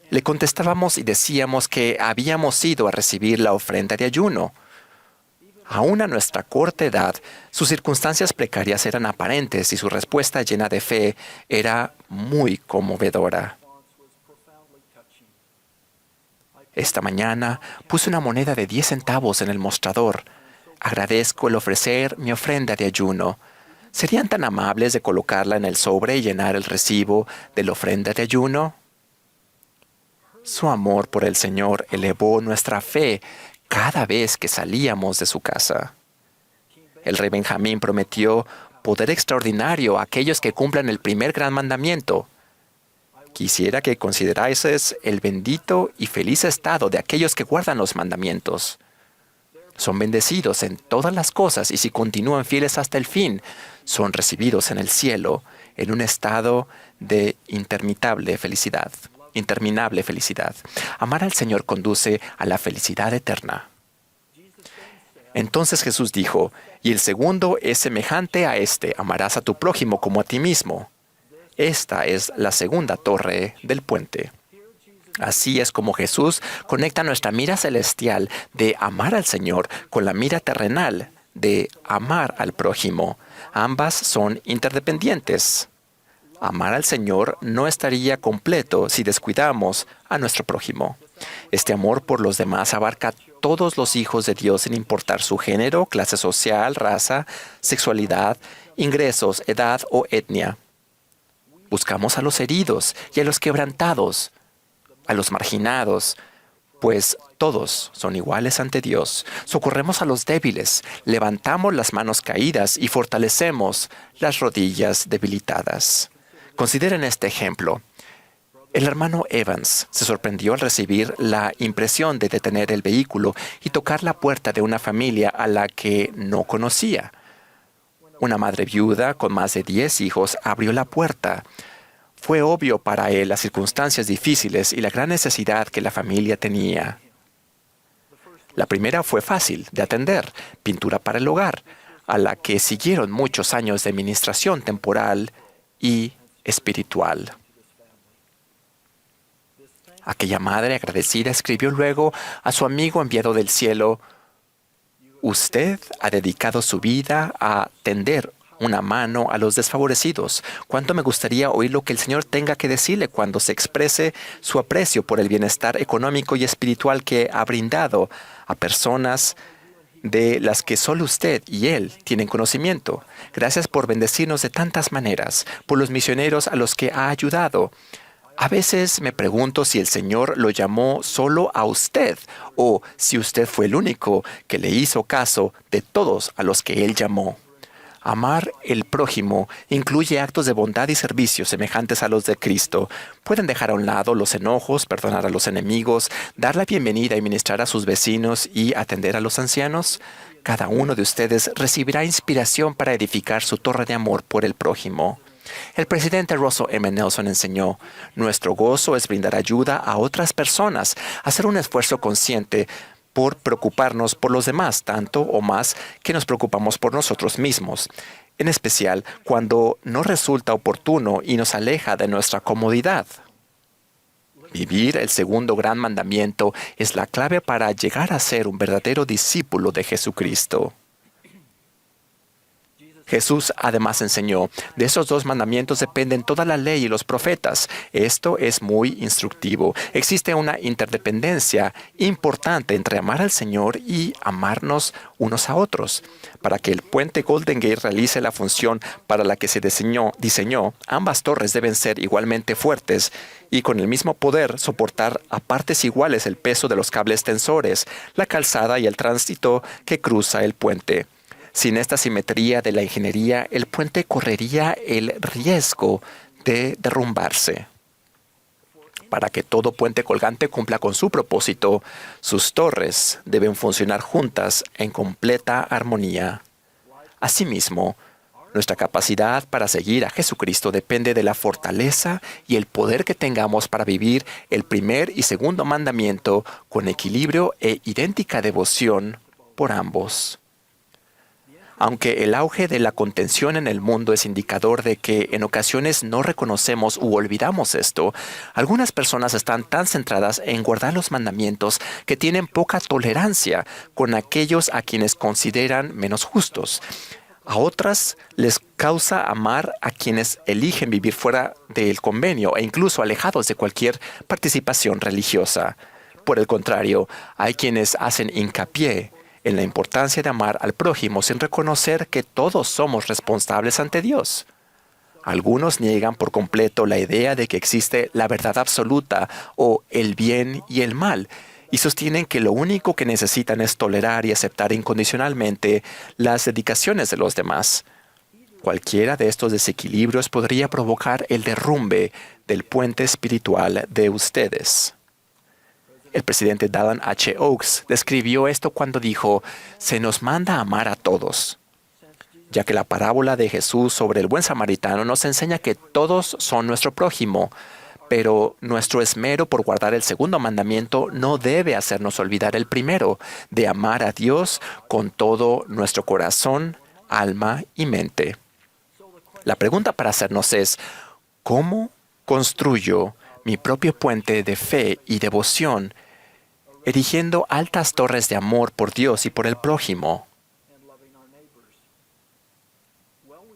Le contestábamos y decíamos que habíamos ido a recibir la ofrenda de ayuno. Aún a nuestra corta edad, sus circunstancias precarias eran aparentes y su respuesta llena de fe era muy conmovedora. Esta mañana puse una moneda de 10 centavos en el mostrador. Agradezco el ofrecer mi ofrenda de ayuno. ¿Serían tan amables de colocarla en el sobre y llenar el recibo de la ofrenda de ayuno? Su amor por el Señor elevó nuestra fe cada vez que salíamos de su casa. El rey Benjamín prometió poder extraordinario a aquellos que cumplan el primer gran mandamiento. Quisiera que considerases el bendito y feliz estado de aquellos que guardan los mandamientos. Son bendecidos en todas las cosas y si continúan fieles hasta el fin, son recibidos en el cielo en un estado de interminable felicidad. Amar al Señor conduce a la felicidad eterna. Entonces Jesús dijo: «Y el segundo es semejante a este: amarás a tu prójimo como a ti mismo». Esta es la segunda torre del puente. Así es como Jesús conecta nuestra mira celestial de amar al Señor con la mira terrenal de amar al prójimo. Ambas son interdependientes. Amar al Señor no estaría completo si descuidamos a nuestro prójimo. Este amor por los demás abarca a todos los hijos de Dios sin importar su género, clase social, raza, sexualidad, ingresos, edad o etnia. Buscamos a los heridos y a los quebrantados, a los marginados, pues todos son iguales ante Dios. Socorremos a los débiles, levantamos las manos caídas y fortalecemos las rodillas debilitadas. Consideren este ejemplo. El hermano Evans se sorprendió al recibir la impresión de detener el vehículo y tocar la puerta de una familia a la que no conocía. Una madre viuda con más de 10 hijos abrió la puerta. Fue obvio para él las circunstancias difíciles y la gran necesidad que la familia tenía. La primera fue fácil de atender: pintura para el hogar, a la que siguieron muchos años de administración temporal y espiritual. Aquella madre agradecida escribió luego a su amigo enviado del cielo: «Usted ha dedicado su vida a tender una mano a los desfavorecidos. Cuánto me gustaría oír lo que el Señor tenga que decirle cuando se exprese su aprecio por el bienestar económico y espiritual que ha brindado a personas de las que solo usted y Él tienen conocimiento. Gracias por bendecirnos de tantas maneras, por los misioneros a los que ha ayudado. A veces me pregunto si el Señor lo llamó solo a usted o si usted fue el único que le hizo caso de todos a los que Él llamó». Amar el prójimo incluye actos de bondad y servicio semejantes a los de Cristo. Pueden dejar a un lado los enojos, perdonar a los enemigos, dar la bienvenida y ministrar a sus vecinos y atender a los ancianos. Cada uno de ustedes recibirá inspiración para edificar su torre de amor por el prójimo. El presidente Russell M. Nelson enseñó: «Nuestro gozo es brindar ayuda a otras personas, hacer un esfuerzo consciente por preocuparnos por los demás, tanto o más que nos preocupamos por nosotros mismos, en especial cuando no resulta oportuno y nos aleja de nuestra comodidad». Vivir el segundo gran mandamiento es la clave para llegar a ser un verdadero discípulo de Jesucristo. Jesús además enseñó, de esos dos mandamientos dependen toda la ley y los profetas. Esto es muy instructivo. Existe una interdependencia importante entre amar al Señor y amarnos unos a otros. Para que el puente Golden Gate realice la función para la que se diseñó, ambas torres deben ser igualmente fuertes y con el mismo poder soportar a partes iguales el peso de los cables tensores, la calzada y el tránsito que cruza el puente. Sin esta simetría de la ingeniería, el puente correría el riesgo de derrumbarse. Para que todo puente colgante cumpla con su propósito, sus torres deben funcionar juntas en completa armonía. Asimismo, nuestra capacidad para seguir a Jesucristo depende de la fortaleza y el poder que tengamos para vivir el primer y segundo mandamiento con equilibrio e idéntica devoción por ambos. Aunque el auge de la contención en el mundo es indicador de que en ocasiones no reconocemos u olvidamos esto, algunas personas están tan centradas en guardar los mandamientos que tienen poca tolerancia con aquellos a quienes consideran menos justos. A otras les causa amar a quienes eligen vivir fuera del convenio e incluso alejados de cualquier participación religiosa. Por el contrario, hay quienes hacen hincapié en la importancia de amar al prójimo sin reconocer que todos somos responsables ante Dios. Algunos niegan por completo la idea de que existe la verdad absoluta o el bien y el mal, y sostienen que lo único que necesitan es tolerar y aceptar incondicionalmente las dedicaciones de los demás. Cualquiera de estos desequilibrios podría provocar el derrumbe del puente espiritual de ustedes. El presidente Dallin H. Oaks describió esto cuando dijo, «Se nos manda a amar a todos», ya que la parábola de Jesús sobre el buen samaritano nos enseña que todos son nuestro prójimo, pero nuestro esmero por guardar el segundo mandamiento no debe hacernos olvidar el primero, de amar a Dios con todo nuestro corazón, alma y mente. La pregunta para hacernos es, ¿cómo construyo mi propio puente de fe y devoción, erigiendo altas torres de amor por Dios y por el prójimo?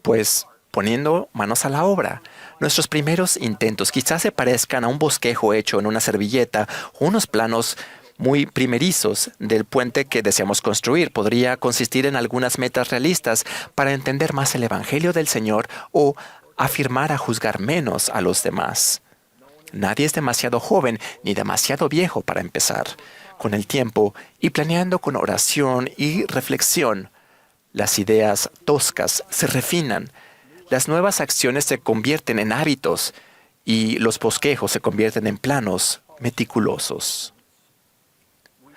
Pues poniendo manos a la obra. Nuestros primeros intentos quizás se parezcan a un bosquejo hecho en una servilleta o unos planos muy primerizos del puente que deseamos construir. Podría consistir en algunas metas realistas para entender más el Evangelio del Señor o afirmar a juzgar menos a los demás. Nadie es demasiado joven ni demasiado viejo para empezar. Con el tiempo y planeando con oración y reflexión, las ideas toscas se refinan, las nuevas acciones se convierten en hábitos y los bosquejos se convierten en planos meticulosos.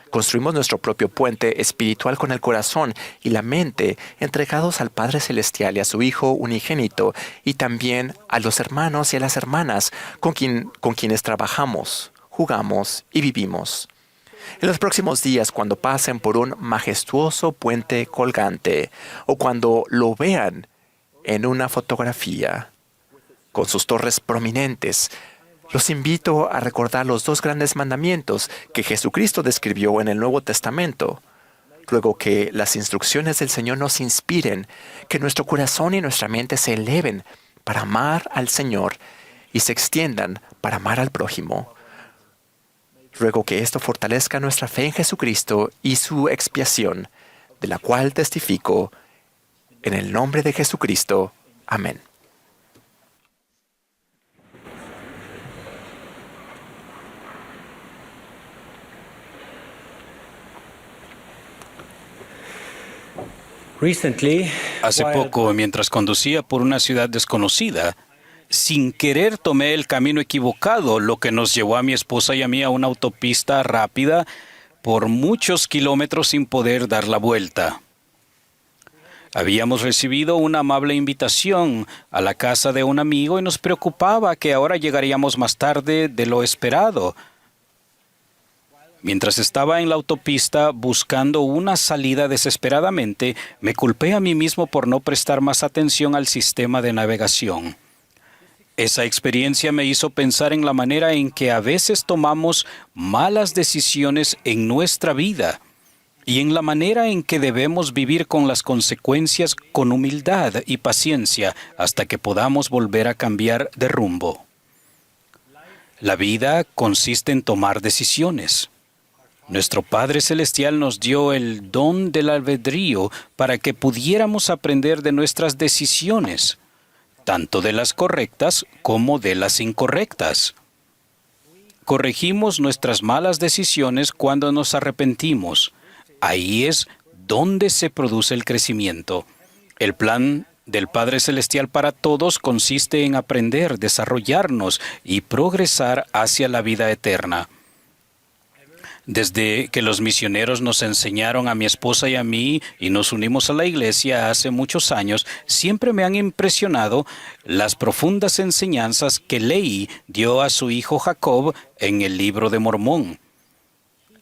Construimos nuestro propio puente espiritual con el corazón y la mente entregados al Padre Celestial y a su Hijo unigénito y también a los hermanos y a las hermanas con quienes trabajamos, jugamos y vivimos. En los próximos días, cuando pasen por un majestuoso puente colgante o cuando lo vean en una fotografía con sus torres prominentes, los invito a recordar los dos grandes mandamientos que Jesucristo describió en el Nuevo Testamento. Luego que las instrucciones del Señor nos inspiren, que nuestro corazón y nuestra mente se eleven para amar al Señor y se extiendan para amar al prójimo. Ruego que esto fortalezca nuestra fe en Jesucristo y su expiación, de la cual testifico, en el nombre de Jesucristo. Amén. Hace poco, mientras conducía por una ciudad desconocida, sin querer tomé el camino equivocado, lo que nos llevó a mi esposa y a mí a una autopista rápida por muchos kilómetros sin poder dar la vuelta. Habíamos recibido una amable invitación a la casa de un amigo y nos preocupaba que ahora llegaríamos más tarde de lo esperado. Mientras estaba en la autopista buscando una salida desesperadamente, me culpé a mí mismo por no prestar más atención al sistema de navegación. Esa experiencia me hizo pensar en la manera en que a veces tomamos malas decisiones en nuestra vida y en la manera en que debemos vivir con las consecuencias con humildad y paciencia hasta que podamos volver a cambiar de rumbo. La vida consiste en tomar decisiones. Nuestro Padre Celestial nos dio el don del albedrío para que pudiéramos aprender de nuestras decisiones, tanto de las correctas como de las incorrectas. Corregimos nuestras malas decisiones cuando nos arrepentimos. Ahí es donde se produce el crecimiento. El plan del Padre Celestial para todos consiste en aprender, desarrollarnos y progresar hacia la vida eterna. Desde que los misioneros nos enseñaron a mi esposa y a mí y nos unimos a la iglesia hace muchos años, siempre me han impresionado las profundas enseñanzas que Leí dio a su hijo Jacob en el Libro de Mormón.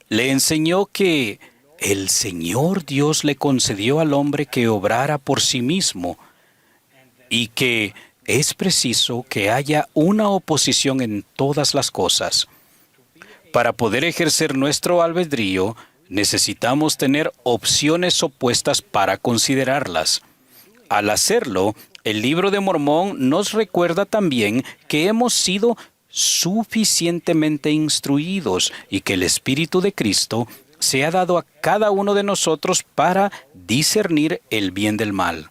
Le enseñó que el Señor Dios le concedió al hombre que obrara por sí mismo y que es preciso que haya una oposición en todas las cosas. Para poder ejercer nuestro albedrío, necesitamos tener opciones opuestas para considerarlas. Al hacerlo, el Libro de Mormón nos recuerda también que hemos sido suficientemente instruidos y que el Espíritu de Cristo se ha dado a cada uno de nosotros para discernir el bien del mal.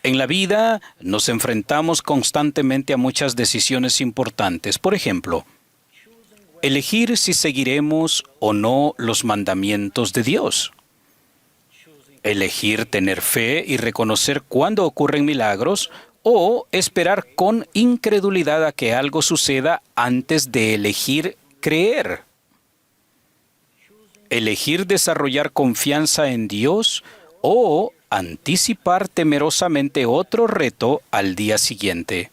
En la vida nos enfrentamos constantemente a muchas decisiones importantes. Por ejemplo, elegir si seguiremos o no los mandamientos de Dios. Elegir tener fe y reconocer cuándo ocurren milagros o esperar con incredulidad a que algo suceda antes de elegir creer. Elegir desarrollar confianza en Dios o anticipar temerosamente otro reto al día siguiente.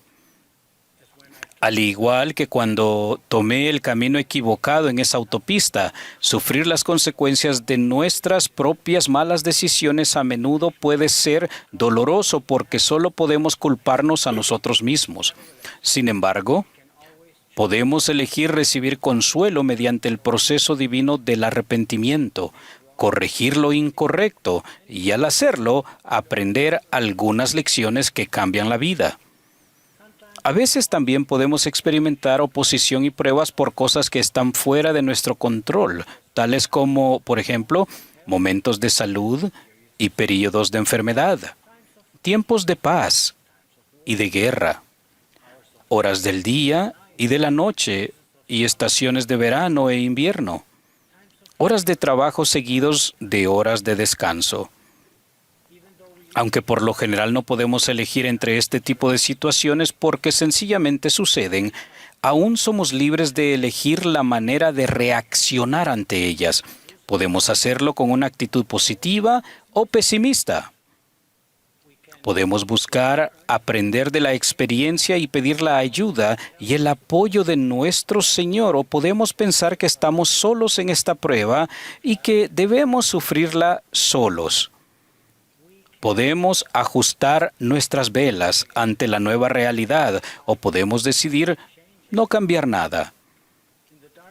Al igual que cuando tomé el camino equivocado en esa autopista, sufrir las consecuencias de nuestras propias malas decisiones a menudo puede ser doloroso porque solo podemos culparnos a nosotros mismos. Sin embargo, podemos elegir recibir consuelo mediante el proceso divino del arrepentimiento, corregir lo incorrecto y al hacerlo, aprender algunas lecciones que cambian la vida. A veces también podemos experimentar oposición y pruebas por cosas que están fuera de nuestro control, tales como, por ejemplo, momentos de salud y períodos de enfermedad, tiempos de paz y de guerra, horas del día y de la noche y estaciones de verano e invierno, horas de trabajo seguidos de horas de descanso. Aunque por lo general no podemos elegir entre este tipo de situaciones porque sencillamente suceden, aún somos libres de elegir la manera de reaccionar ante ellas. Podemos hacerlo con una actitud positiva o pesimista. Podemos buscar aprender de la experiencia y pedir la ayuda y el apoyo de nuestro Señor, o podemos pensar que estamos solos en esta prueba y que debemos sufrirla solos. Podemos ajustar nuestras velas ante la nueva realidad o podemos decidir no cambiar nada.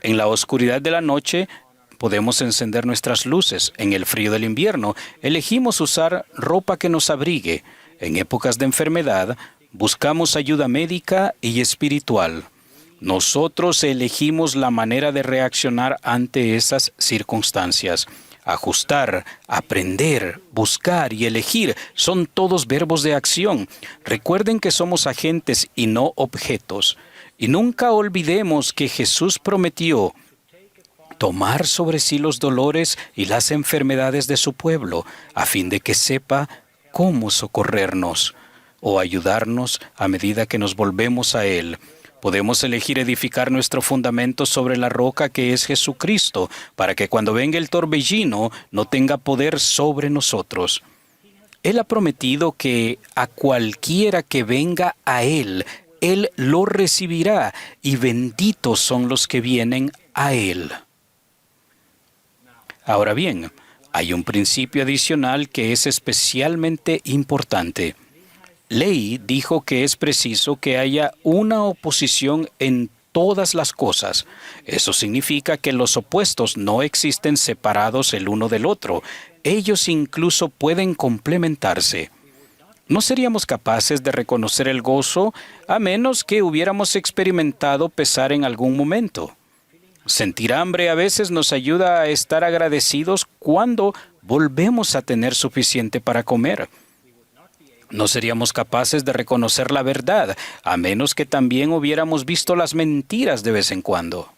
En la oscuridad de la noche podemos encender nuestras luces. En el frío del invierno elegimos usar ropa que nos abrigue. En épocas de enfermedad buscamos ayuda médica y espiritual. Nosotros elegimos la manera de reaccionar ante esas circunstancias. Ajustar, aprender, buscar y elegir son todos verbos de acción. Recuerden que somos agentes y no objetos. Y nunca olvidemos que Jesús prometió tomar sobre sí los dolores y las enfermedades de su pueblo, a fin de que sepa cómo socorrernos o ayudarnos a medida que nos volvemos a Él. Podemos elegir edificar nuestro fundamento sobre la roca que es Jesucristo, para que cuando venga el torbellino no tenga poder sobre nosotros. Él ha prometido que a cualquiera que venga a Él, Él lo recibirá, y benditos son los que vienen a Él. Ahora bien, hay un principio adicional que es especialmente importante. Ley dijo que es preciso que haya una oposición en todas las cosas. Eso significa que los opuestos no existen separados el uno del otro. Ellos incluso pueden complementarse. No seríamos capaces de reconocer el gozo a menos que hubiéramos experimentado pesar en algún momento. Sentir hambre a veces nos ayuda a estar agradecidos cuando volvemos a tener suficiente para comer. No seríamos capaces de reconocer la verdad, a menos que también hubiéramos visto las mentiras de vez en cuando.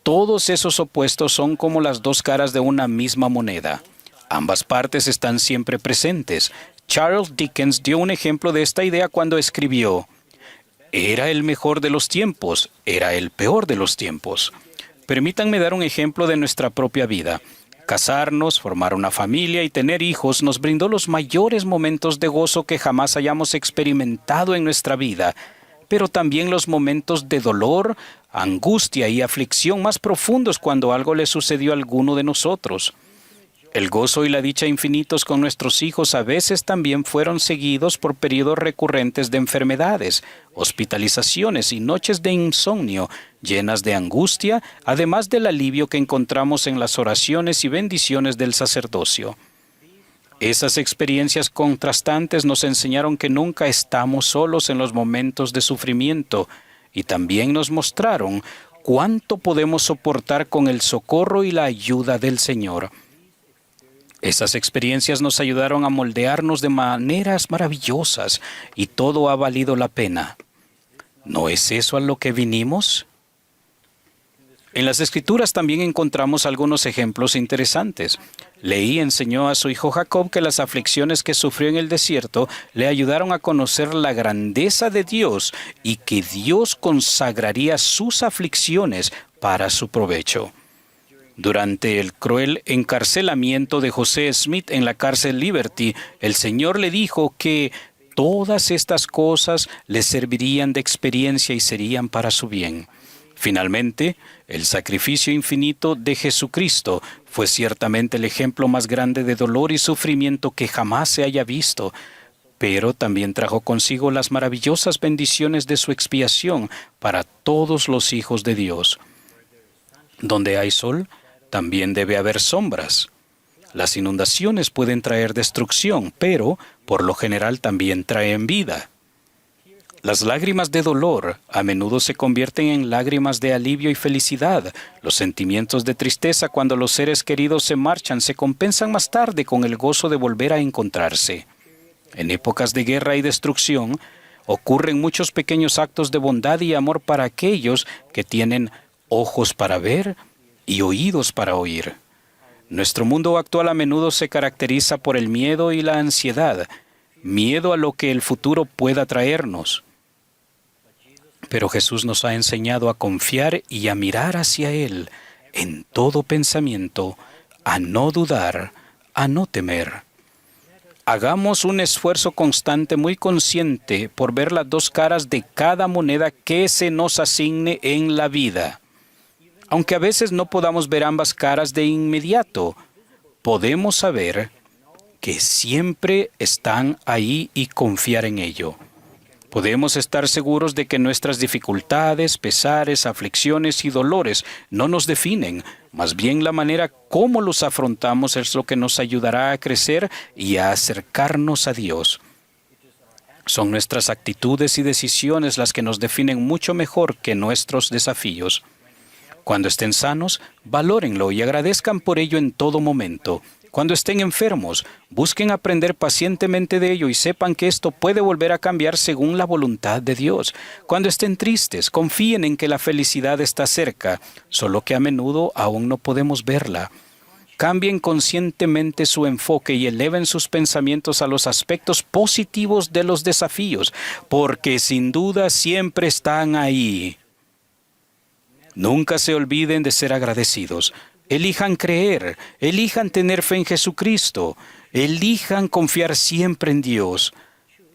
Todos esos opuestos son como las dos caras de una misma moneda. Ambas partes están siempre presentes. Charles Dickens dio un ejemplo de esta idea cuando escribió: era el mejor de los tiempos, era el peor de los tiempos. Permítanme dar un ejemplo de nuestra propia vida. Casarnos, formar una familia y tener hijos nos brindó los mayores momentos de gozo que jamás hayamos experimentado en nuestra vida, pero también los momentos de dolor, angustia y aflicción más profundos cuando algo le sucedió a alguno de nosotros. El gozo y la dicha infinitos con nuestros hijos a veces también fueron seguidos por periodos recurrentes de enfermedades, hospitalizaciones y noches de insomnio llenas de angustia, además del alivio que encontramos en las oraciones y bendiciones del sacerdocio. Esas experiencias contrastantes nos enseñaron que nunca estamos solos en los momentos de sufrimiento y también nos mostraron cuánto podemos soportar con el socorro y la ayuda del Señor. Esas experiencias nos ayudaron a moldearnos de maneras maravillosas y todo ha valido la pena. ¿No es eso a lo que vinimos? En las Escrituras también encontramos algunos ejemplos interesantes. Leí enseñó a su hijo Jacob que las aflicciones que sufrió en el desierto le ayudaron a conocer la grandeza de Dios y que Dios consagraría sus aflicciones para su provecho. Durante el cruel encarcelamiento de José Smith en la cárcel Liberty, el Señor le dijo que todas estas cosas le servirían de experiencia y serían para su bien. Finalmente, el sacrificio infinito de Jesucristo fue ciertamente el ejemplo más grande de dolor y sufrimiento que jamás se haya visto, pero también trajo consigo las maravillosas bendiciones de su expiación para todos los hijos de Dios. Donde hay sol, también debe haber sombras. Las inundaciones pueden traer destrucción, pero por lo general también traen vida. Las lágrimas de dolor a menudo se convierten en lágrimas de alivio y felicidad. Los sentimientos de tristeza cuando los seres queridos se marchan se compensan más tarde con el gozo de volver a encontrarse. En épocas de guerra y destrucción, ocurren muchos pequeños actos de bondad y amor para aquellos que tienen ojos para ver y oídos para oír. Nuestro mundo actual a menudo se caracteriza por el miedo y la ansiedad, miedo a lo que el futuro pueda traernos. Pero Jesús nos ha enseñado a confiar y a mirar hacia Él en todo pensamiento, a no dudar, a no temer. Hagamos un esfuerzo constante muy consciente por ver las dos caras de cada moneda que se nos asigne en la vida. Aunque a veces no podamos ver ambas caras de inmediato, podemos saber que siempre están ahí y confiar en ello. Podemos estar seguros de que nuestras dificultades, pesares, aflicciones y dolores no nos definen. Más bien la manera como los afrontamos es lo que nos ayudará a crecer y a acercarnos a Dios. Son nuestras actitudes y decisiones las que nos definen mucho mejor que nuestros desafíos. Cuando estén sanos, valórenlo y agradezcan por ello en todo momento. Cuando estén enfermos, busquen aprender pacientemente de ello y sepan que esto puede volver a cambiar según la voluntad de Dios. Cuando estén tristes, confíen en que la felicidad está cerca, solo que a menudo aún no podemos verla. Cambien conscientemente su enfoque y eleven sus pensamientos a los aspectos positivos de los desafíos, porque sin duda siempre están ahí. Nunca se olviden de ser agradecidos. Elijan creer, elijan tener fe en Jesucristo, elijan confiar siempre en Dios,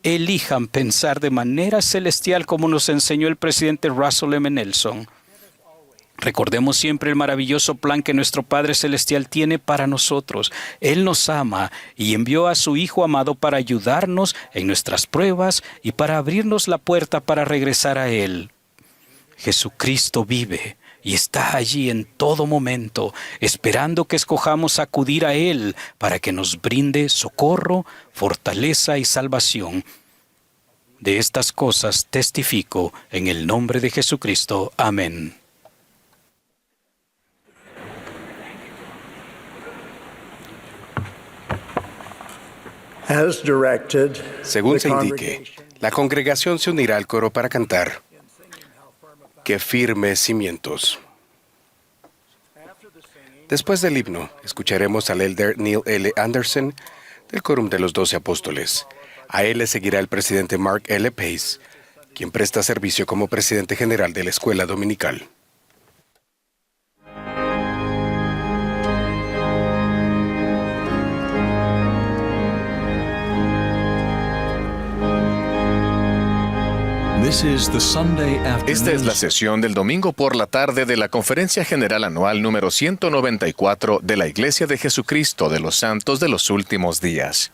elijan pensar de manera celestial como nos enseñó el presidente Russell M. Nelson. Recordemos siempre el maravilloso plan que nuestro Padre Celestial tiene para nosotros. Él nos ama y envió a su Hijo amado para ayudarnos en nuestras pruebas y para abrirnos la puerta para regresar a Él. Jesucristo vive y está allí en todo momento, esperando que escojamos acudir a Él para que nos brinde socorro, fortaleza y salvación. De estas cosas testifico en el nombre de Jesucristo. Amén. Según se indique, la congregación se unirá al coro para cantar "Qué firmes cimientos". Después del himno, escucharemos al elder Neil L. Anderson del Quórum de los 12 Apóstoles. A él le seguirá el presidente Mark L. Pace, quien presta servicio como presidente general de la escuela dominical. Esta es la sesión del domingo por la tarde de la Conferencia General Anual número 194 de la Iglesia de Jesucristo de los Santos de los Últimos Días.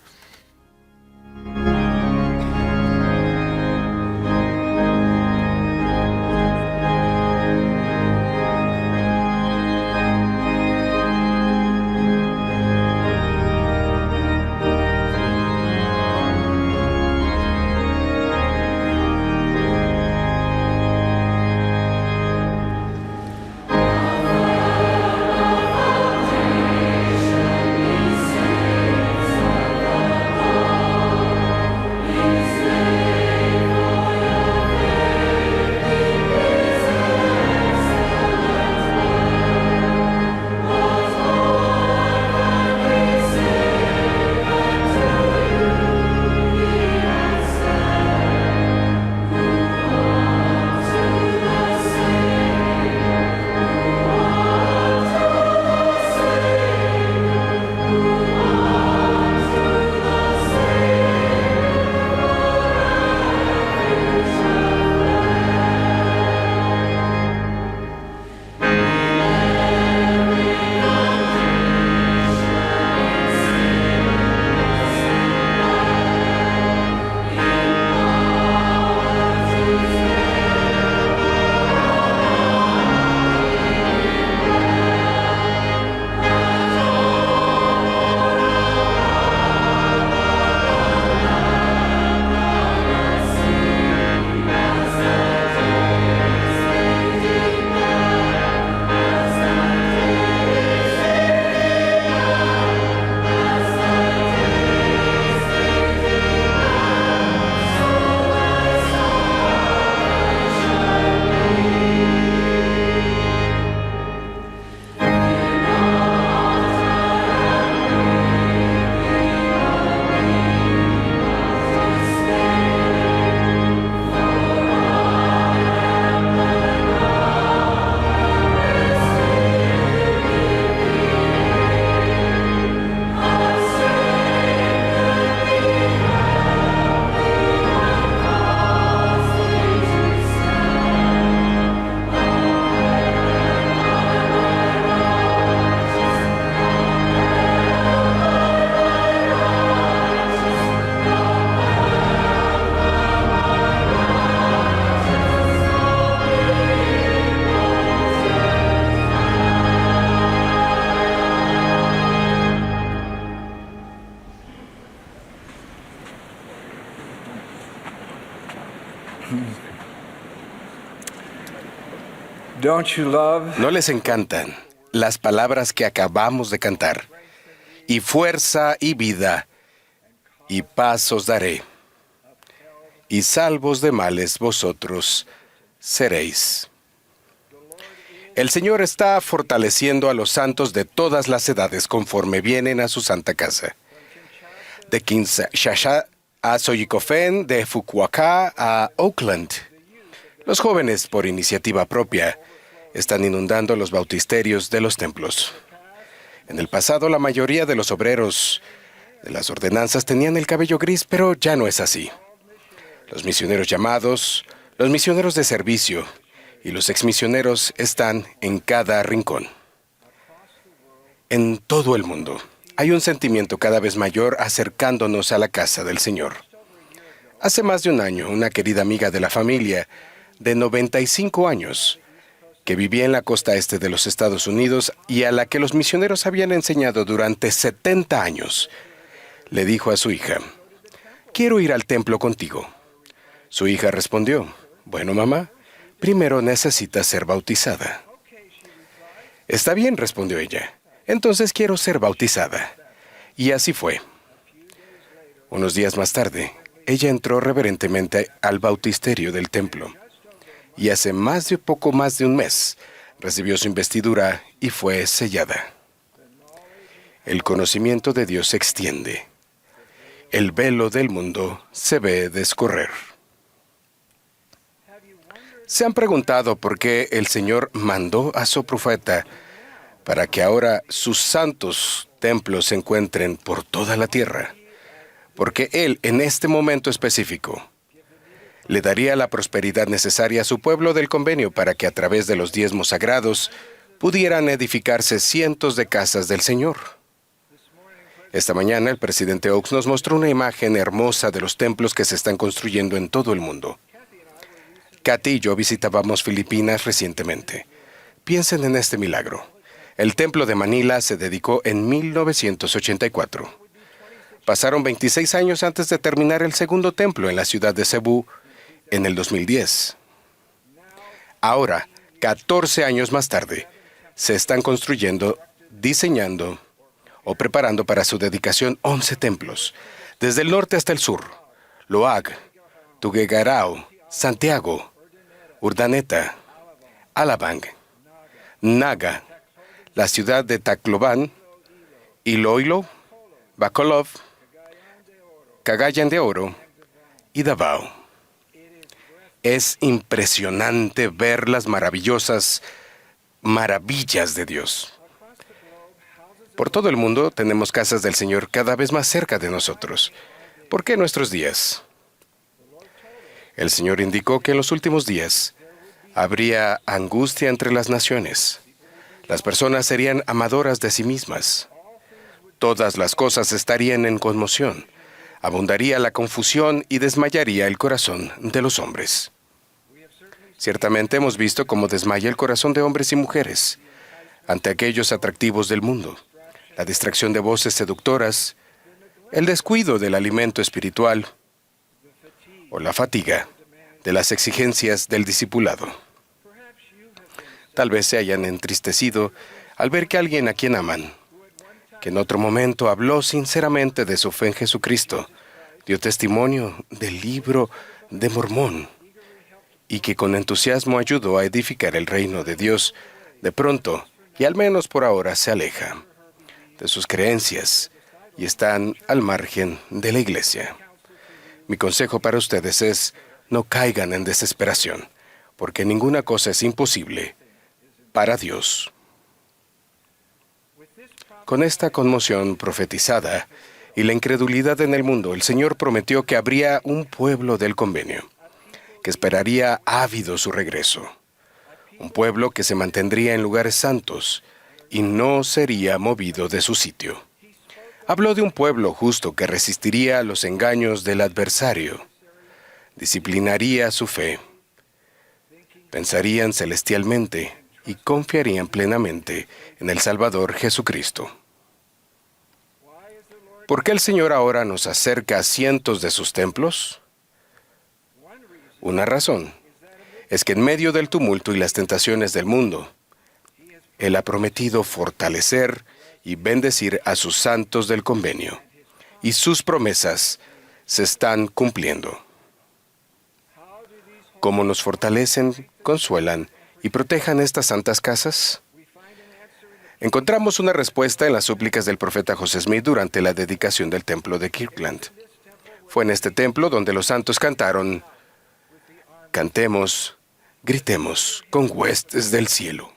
¿No les encantan las palabras que acabamos de cantar? Y fuerza y vida, y paz os daré, y salvos de males vosotros seréis. El Señor está fortaleciendo a los santos de todas las edades conforme vienen a su santa casa. De Kinshasa a Soyikofen, de Fukuoka a Oakland. Los jóvenes, por iniciativa propia, están inundando los bautisterios de los templos. En el pasado, la mayoría de los obreros de las ordenanzas tenían el cabello gris, pero ya no es así. Los misioneros llamados, los misioneros de servicio y los exmisioneros están en cada rincón. En todo el mundo hay un sentimiento cada vez mayor acercándonos a la casa del Señor. Hace más de un año, una querida amiga de la familia, de 95 años, que vivía en la costa este de los Estados Unidos y a la que los misioneros habían enseñado durante 70 años, le dijo a su hija: «Quiero ir al templo contigo». Su hija respondió: «Bueno, mamá, primero necesitas ser bautizada». «Está bien», respondió ella. «Entonces quiero ser bautizada». Y así fue. Unos días más tarde, ella entró reverentemente al bautisterio del templo. Y hace poco más de un mes, recibió su investidura y fue sellada. El conocimiento de Dios se extiende. El velo del mundo se ve descorrer. ¿Se han preguntado por qué el Señor mandó a su profeta para que ahora sus santos templos se encuentren por toda la tierra? Porque Él, en este momento específico, le daría la prosperidad necesaria a su pueblo del convenio para que a través de los diezmos sagrados pudieran edificarse cientos de casas del Señor. Esta mañana el presidente Oaks nos mostró una imagen hermosa de los templos que se están construyendo en todo el mundo. Katy y yo visitábamos Filipinas recientemente. Piensen en este milagro. El templo de Manila se dedicó en 1984. Pasaron 26 años antes de terminar el segundo templo en la ciudad de Cebú en el 2010. Ahora, 14 años más tarde, se están construyendo, diseñando o preparando para su dedicación 11 templos, desde el norte hasta el sur: Loag, Tuguegarao, Santiago, Urdaneta, Alabang, Naga, la ciudad de Tacloban, Iloilo, Bacolod, Cagayan de Oro y Davao. Es impresionante ver las maravillas de Dios. Por todo el mundo tenemos casas del Señor cada vez más cerca de nosotros. ¿Por qué en nuestros días? El Señor indicó que en los últimos días habría angustia entre las naciones. Las personas serían amadoras de sí mismas. Todas las cosas estarían en conmoción. Abundaría la confusión y desmayaría el corazón de los hombres. Ciertamente hemos visto cómo desmaya el corazón de hombres y mujeres ante aquellos atractivos del mundo, la distracción de voces seductoras, el descuido del alimento espiritual o la fatiga de las exigencias del discipulado. Tal vez se hayan entristecido al ver que alguien a quien aman, que en otro momento habló sinceramente de su fe en Jesucristo, dio testimonio del libro de Mormón y que con entusiasmo ayudó a edificar el reino de Dios, de pronto, y al menos por ahora, se aleja de sus creencias y están al margen de la iglesia. Mi consejo para ustedes es: no caigan en desesperación, porque ninguna cosa es imposible para Dios. Con esta conmoción profetizada y la incredulidad en el mundo, el Señor prometió que habría un pueblo del convenio, que esperaría ávido su regreso, un pueblo que se mantendría en lugares santos y no sería movido de su sitio. Habló de un pueblo justo que resistiría a los engaños del adversario, disciplinaría su fe, pensarían celestialmente y confiarían plenamente en el Salvador Jesucristo. ¿Por qué el Señor ahora nos acerca a cientos de sus templos? Una razón es que en medio del tumulto y las tentaciones del mundo, Él ha prometido fortalecer y bendecir a sus santos del convenio, y sus promesas se están cumpliendo. ¿Cómo nos fortalecen, consuelan y protejan estas santas casas? Encontramos una respuesta en las súplicas del profeta José Smith durante la dedicación del templo de Kirkland. Fue en este templo donde los santos cantaron: cantemos, gritemos con huestes del cielo.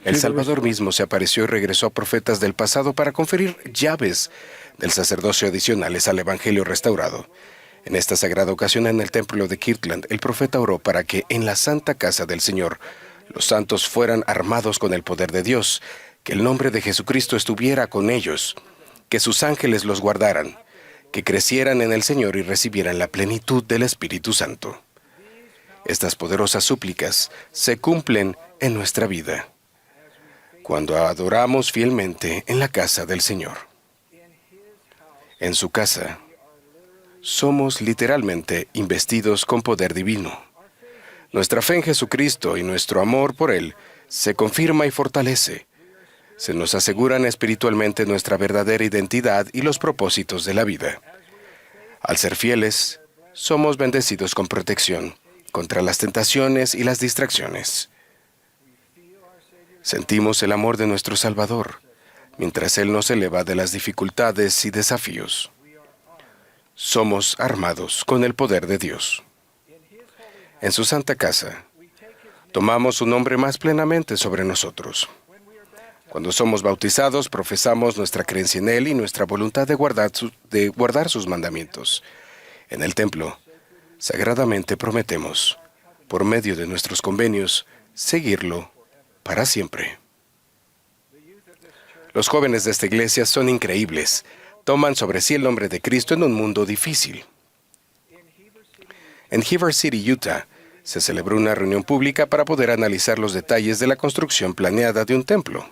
El Salvador mismo se apareció y regresó a profetas del pasado para conferir llaves del sacerdocio adicionales al Evangelio restaurado. En esta sagrada ocasión en el templo de Kirtland, el profeta oró para que en la santa casa del Señor los santos fueran armados con el poder de Dios, que el nombre de Jesucristo estuviera con ellos, que sus ángeles los guardaran, que crecieran en el Señor y recibieran la plenitud del Espíritu Santo. Estas poderosas súplicas se cumplen en nuestra vida cuando adoramos fielmente en la casa del Señor. En su casa, somos literalmente investidos con poder divino. Nuestra fe en Jesucristo y nuestro amor por Él se confirma y fortalece. Se nos aseguran espiritualmente nuestra verdadera identidad y los propósitos de la vida. Al ser fieles, somos bendecidos con protección contra las tentaciones y las distracciones. Sentimos el amor de nuestro Salvador, mientras Él nos eleva de las dificultades y desafíos. Somos armados con el poder de Dios. En su santa casa, tomamos su nombre más plenamente sobre nosotros. Cuando somos bautizados, profesamos nuestra creencia en Él y nuestra voluntad de guardar sus mandamientos. En el templo, sagradamente prometemos, por medio de nuestros convenios, seguirlo para siempre. Los jóvenes de esta iglesia son increíbles. Toman sobre sí el nombre de Cristo en un mundo difícil. En Heber City, Utah, se celebró una reunión pública para poder analizar los detalles de la construcción planeada de un templo.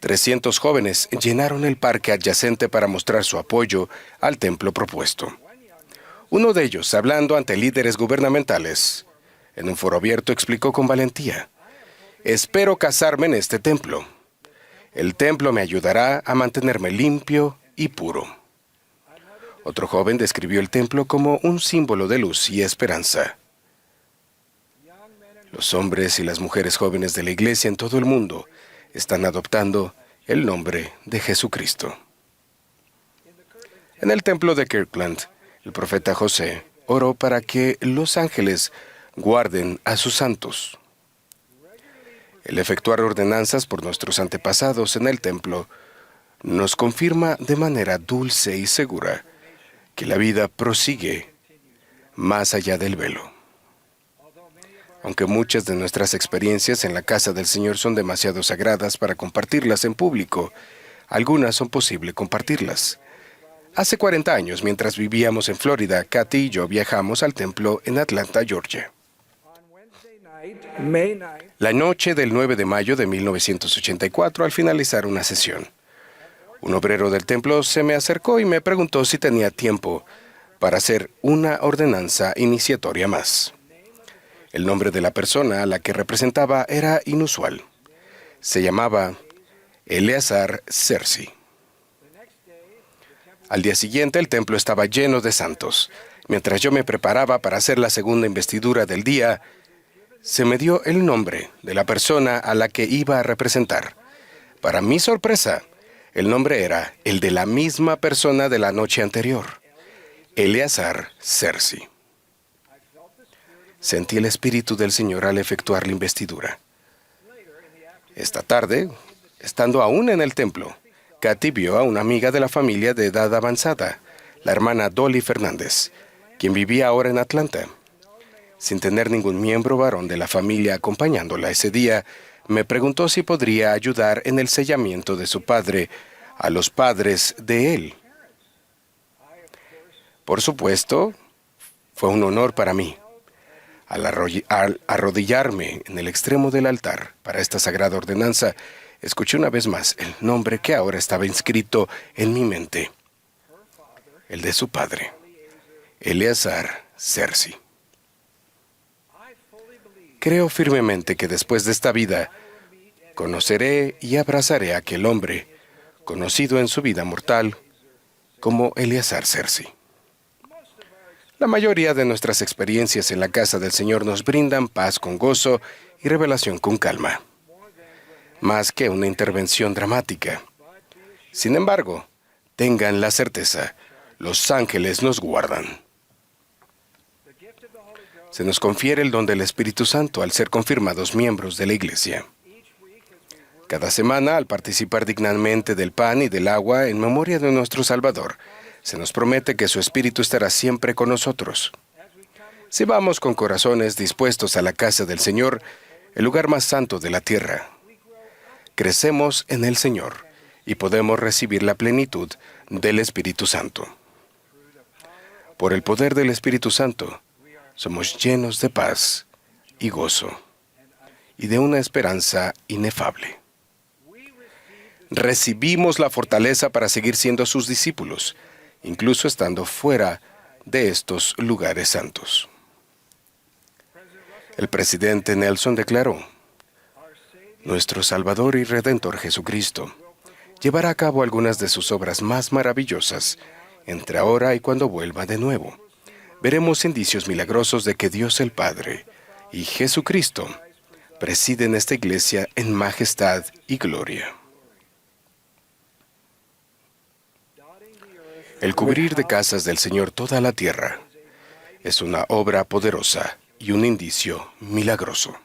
300 jóvenes llenaron el parque adyacente para mostrar su apoyo al templo propuesto. Uno de ellos, hablando ante líderes gubernamentales, en un foro abierto, explicó con valentía: «Espero casarme en este templo. El templo me ayudará a mantenerme limpio y puro». Otro joven describió el templo como un símbolo de luz y esperanza. Los hombres y las mujeres jóvenes de la iglesia en todo el mundo están adoptando el nombre de Jesucristo. En el templo de Kirkland, el profeta José oró para que los ángeles guarden a sus santos. El efectuar ordenanzas por nuestros antepasados en el templo nos confirma de manera dulce y segura que la vida prosigue más allá del velo. Aunque muchas de nuestras experiencias en la casa del Señor son demasiado sagradas para compartirlas en público, algunas son posible compartirlas. Hace 40 años, mientras vivíamos en Florida, Kathy y yo viajamos al templo en Atlanta, Georgia. La noche del 9 de mayo de 1984, al finalizar una sesión, un obrero del templo se me acercó y me preguntó si tenía tiempo para hacer una ordenanza iniciatoria más. El nombre de la persona a la que representaba era inusual. Se llamaba Eleazar Sersi. Al día siguiente, el templo estaba lleno de santos. Mientras yo me preparaba para hacer la segunda investidura del día, se me dio el nombre de la persona a la que iba a representar. Para mi sorpresa, el nombre era el de la misma persona de la noche anterior, Eleazar Sersi. Sentí el Espíritu del Señor al efectuar la investidura. Esta tarde, estando aún en el templo, Kathy vio a una amiga de la familia de edad avanzada, la hermana Dolly Fernández, quien vivía ahora en Atlanta. Sin tener ningún miembro varón de la familia acompañándola ese día, me preguntó si podría ayudar en el sellamiento de su padre a los padres de él. Por supuesto, fue un honor para mí. Al arrodillarme en el extremo del altar para esta sagrada ordenanza, escuché una vez más el nombre que ahora estaba inscrito en mi mente, el de su padre, Eleazar Sersi. Creo firmemente que después de esta vida, conoceré y abrazaré a aquel hombre, conocido en su vida mortal como Eleazar Sersi. La mayoría de nuestras experiencias en la casa del Señor nos brindan paz con gozo y revelación con calma, más que una intervención dramática. Sin embargo, tengan la certeza, los ángeles nos guardan. Se nos confiere el don del Espíritu Santo al ser confirmados miembros de la Iglesia. Cada semana, al participar dignamente del pan y del agua en memoria de nuestro Salvador, Se nos promete que su Espíritu estará siempre con nosotros. Si vamos con corazones dispuestos a la casa del Señor, el lugar más santo de la tierra, crecemos en el Señor y podemos recibir la plenitud del Espíritu Santo. Por el poder del Espíritu Santo, somos llenos de paz y gozo y de una esperanza inefable. Recibimos la fortaleza para seguir siendo sus discípulos, incluso estando fuera de estos lugares santos. El presidente Nelson declaró: nuestro Salvador y Redentor Jesucristo llevará a cabo algunas de sus obras más maravillosas entre ahora y cuando vuelva de nuevo. Veremos indicios milagrosos de que Dios el Padre y Jesucristo presiden esta iglesia en majestad y gloria. El cubrir de casas del Señor toda la tierra es una obra poderosa y un indicio milagroso.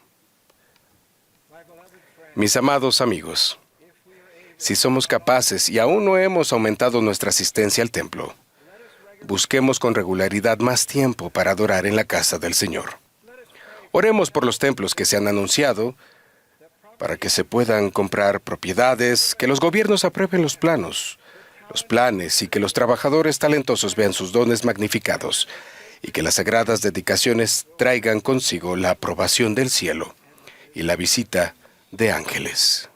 Mis amados amigos, si somos capaces y aún no hemos aumentado nuestra asistencia al templo, busquemos con regularidad más tiempo para adorar en la casa del Señor. Oremos por los templos que se han anunciado, para que se puedan comprar propiedades, que los gobiernos aprueben los planes y que los trabajadores talentosos vean sus dones magnificados y que las sagradas dedicaciones traigan consigo la aprobación del cielo y la visita de ángeles.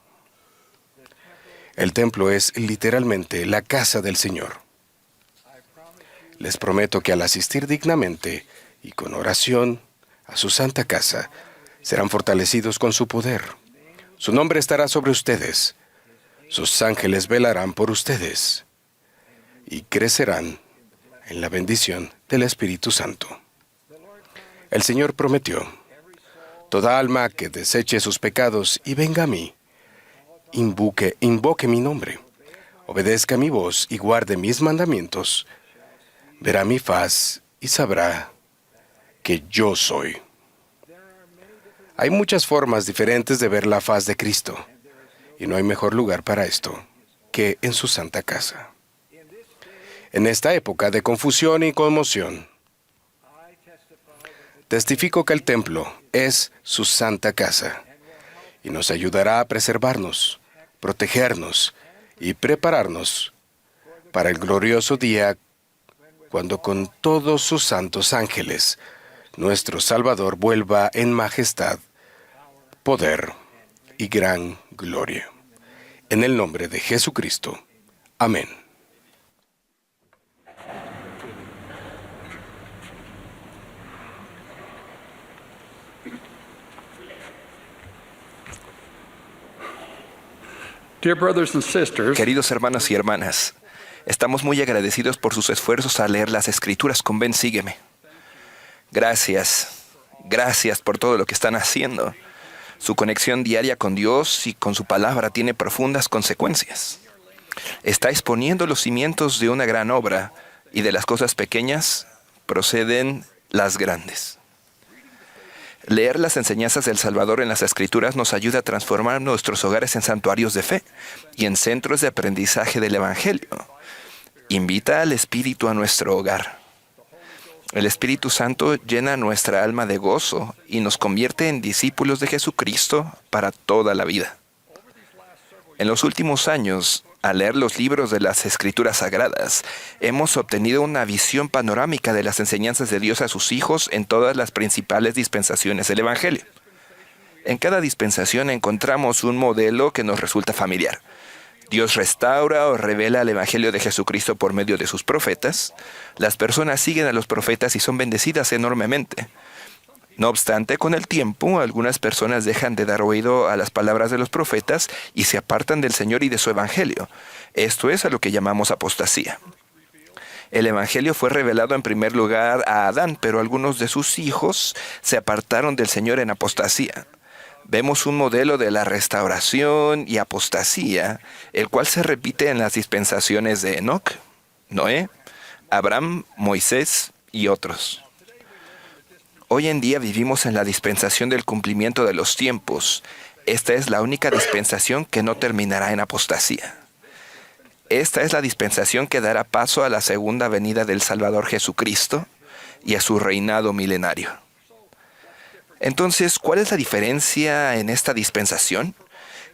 El templo es literalmente la casa del Señor. Les prometo que al asistir dignamente y con oración a su santa casa, serán fortalecidos con su poder. Su nombre estará sobre ustedes. Sus ángeles velarán por ustedes y crecerán en la bendición del Espíritu Santo. El Señor prometió: toda alma que deseche sus pecados y venga a mí, invoque mi nombre, obedezca mi voz y guarde mis mandamientos, verá mi faz y sabrá que yo soy. Hay muchas formas diferentes de ver la faz de Cristo, y no hay mejor lugar para esto que en su santa casa. En esta época de confusión y conmoción, testifico que el templo es su santa casa y nos ayudará a preservarnos, protegernos y prepararnos para el glorioso día cuando con todos sus santos ángeles nuestro Salvador vuelva en majestad, poder y gran gloria. En el nombre de Jesucristo. Amén. Dear brothers and sisters, Queridos hermanos y hermanas, estamos muy agradecidos por sus esfuerzos al leer las Escrituras con Ven, sígueme. Gracias por todo lo que están haciendo. Su conexión diaria con Dios y con su palabra tiene profundas consecuencias. Estáis poniendo los cimientos de una gran obra, y de las cosas pequeñas proceden las grandes. Leer las enseñanzas del Salvador en las Escrituras nos ayuda a transformar nuestros hogares en santuarios de fe y en centros de aprendizaje del Evangelio. Invita al Espíritu a nuestro hogar. El Espíritu Santo llena nuestra alma de gozo y nos convierte en discípulos de Jesucristo para toda la vida. En los últimos años, al leer los libros de las Escrituras Sagradas, hemos obtenido una visión panorámica de las enseñanzas de Dios a sus hijos en todas las principales dispensaciones del Evangelio. En cada dispensación encontramos un modelo que nos resulta familiar. Dios restaura o revela el Evangelio de Jesucristo por medio de sus profetas. Las personas siguen a los profetas y son bendecidas enormemente. No obstante, con el tiempo, algunas personas dejan de dar oído a las palabras de los profetas y se apartan del Señor y de su Evangelio. Esto es a lo que llamamos apostasía. El Evangelio fue revelado en primer lugar a Adán, pero algunos de sus hijos se apartaron del Señor en apostasía. Vemos un modelo de la restauración y apostasía, el cual se repite en las dispensaciones de Enoc, Noé, Abraham, Moisés y otros. Hoy en día vivimos en la dispensación del cumplimiento de los tiempos. Esta es la única dispensación que no terminará en apostasía. Esta es la dispensación que dará paso a la segunda venida del Salvador Jesucristo y a su reinado milenario. Entonces, ¿cuál es la diferencia en esta dispensación?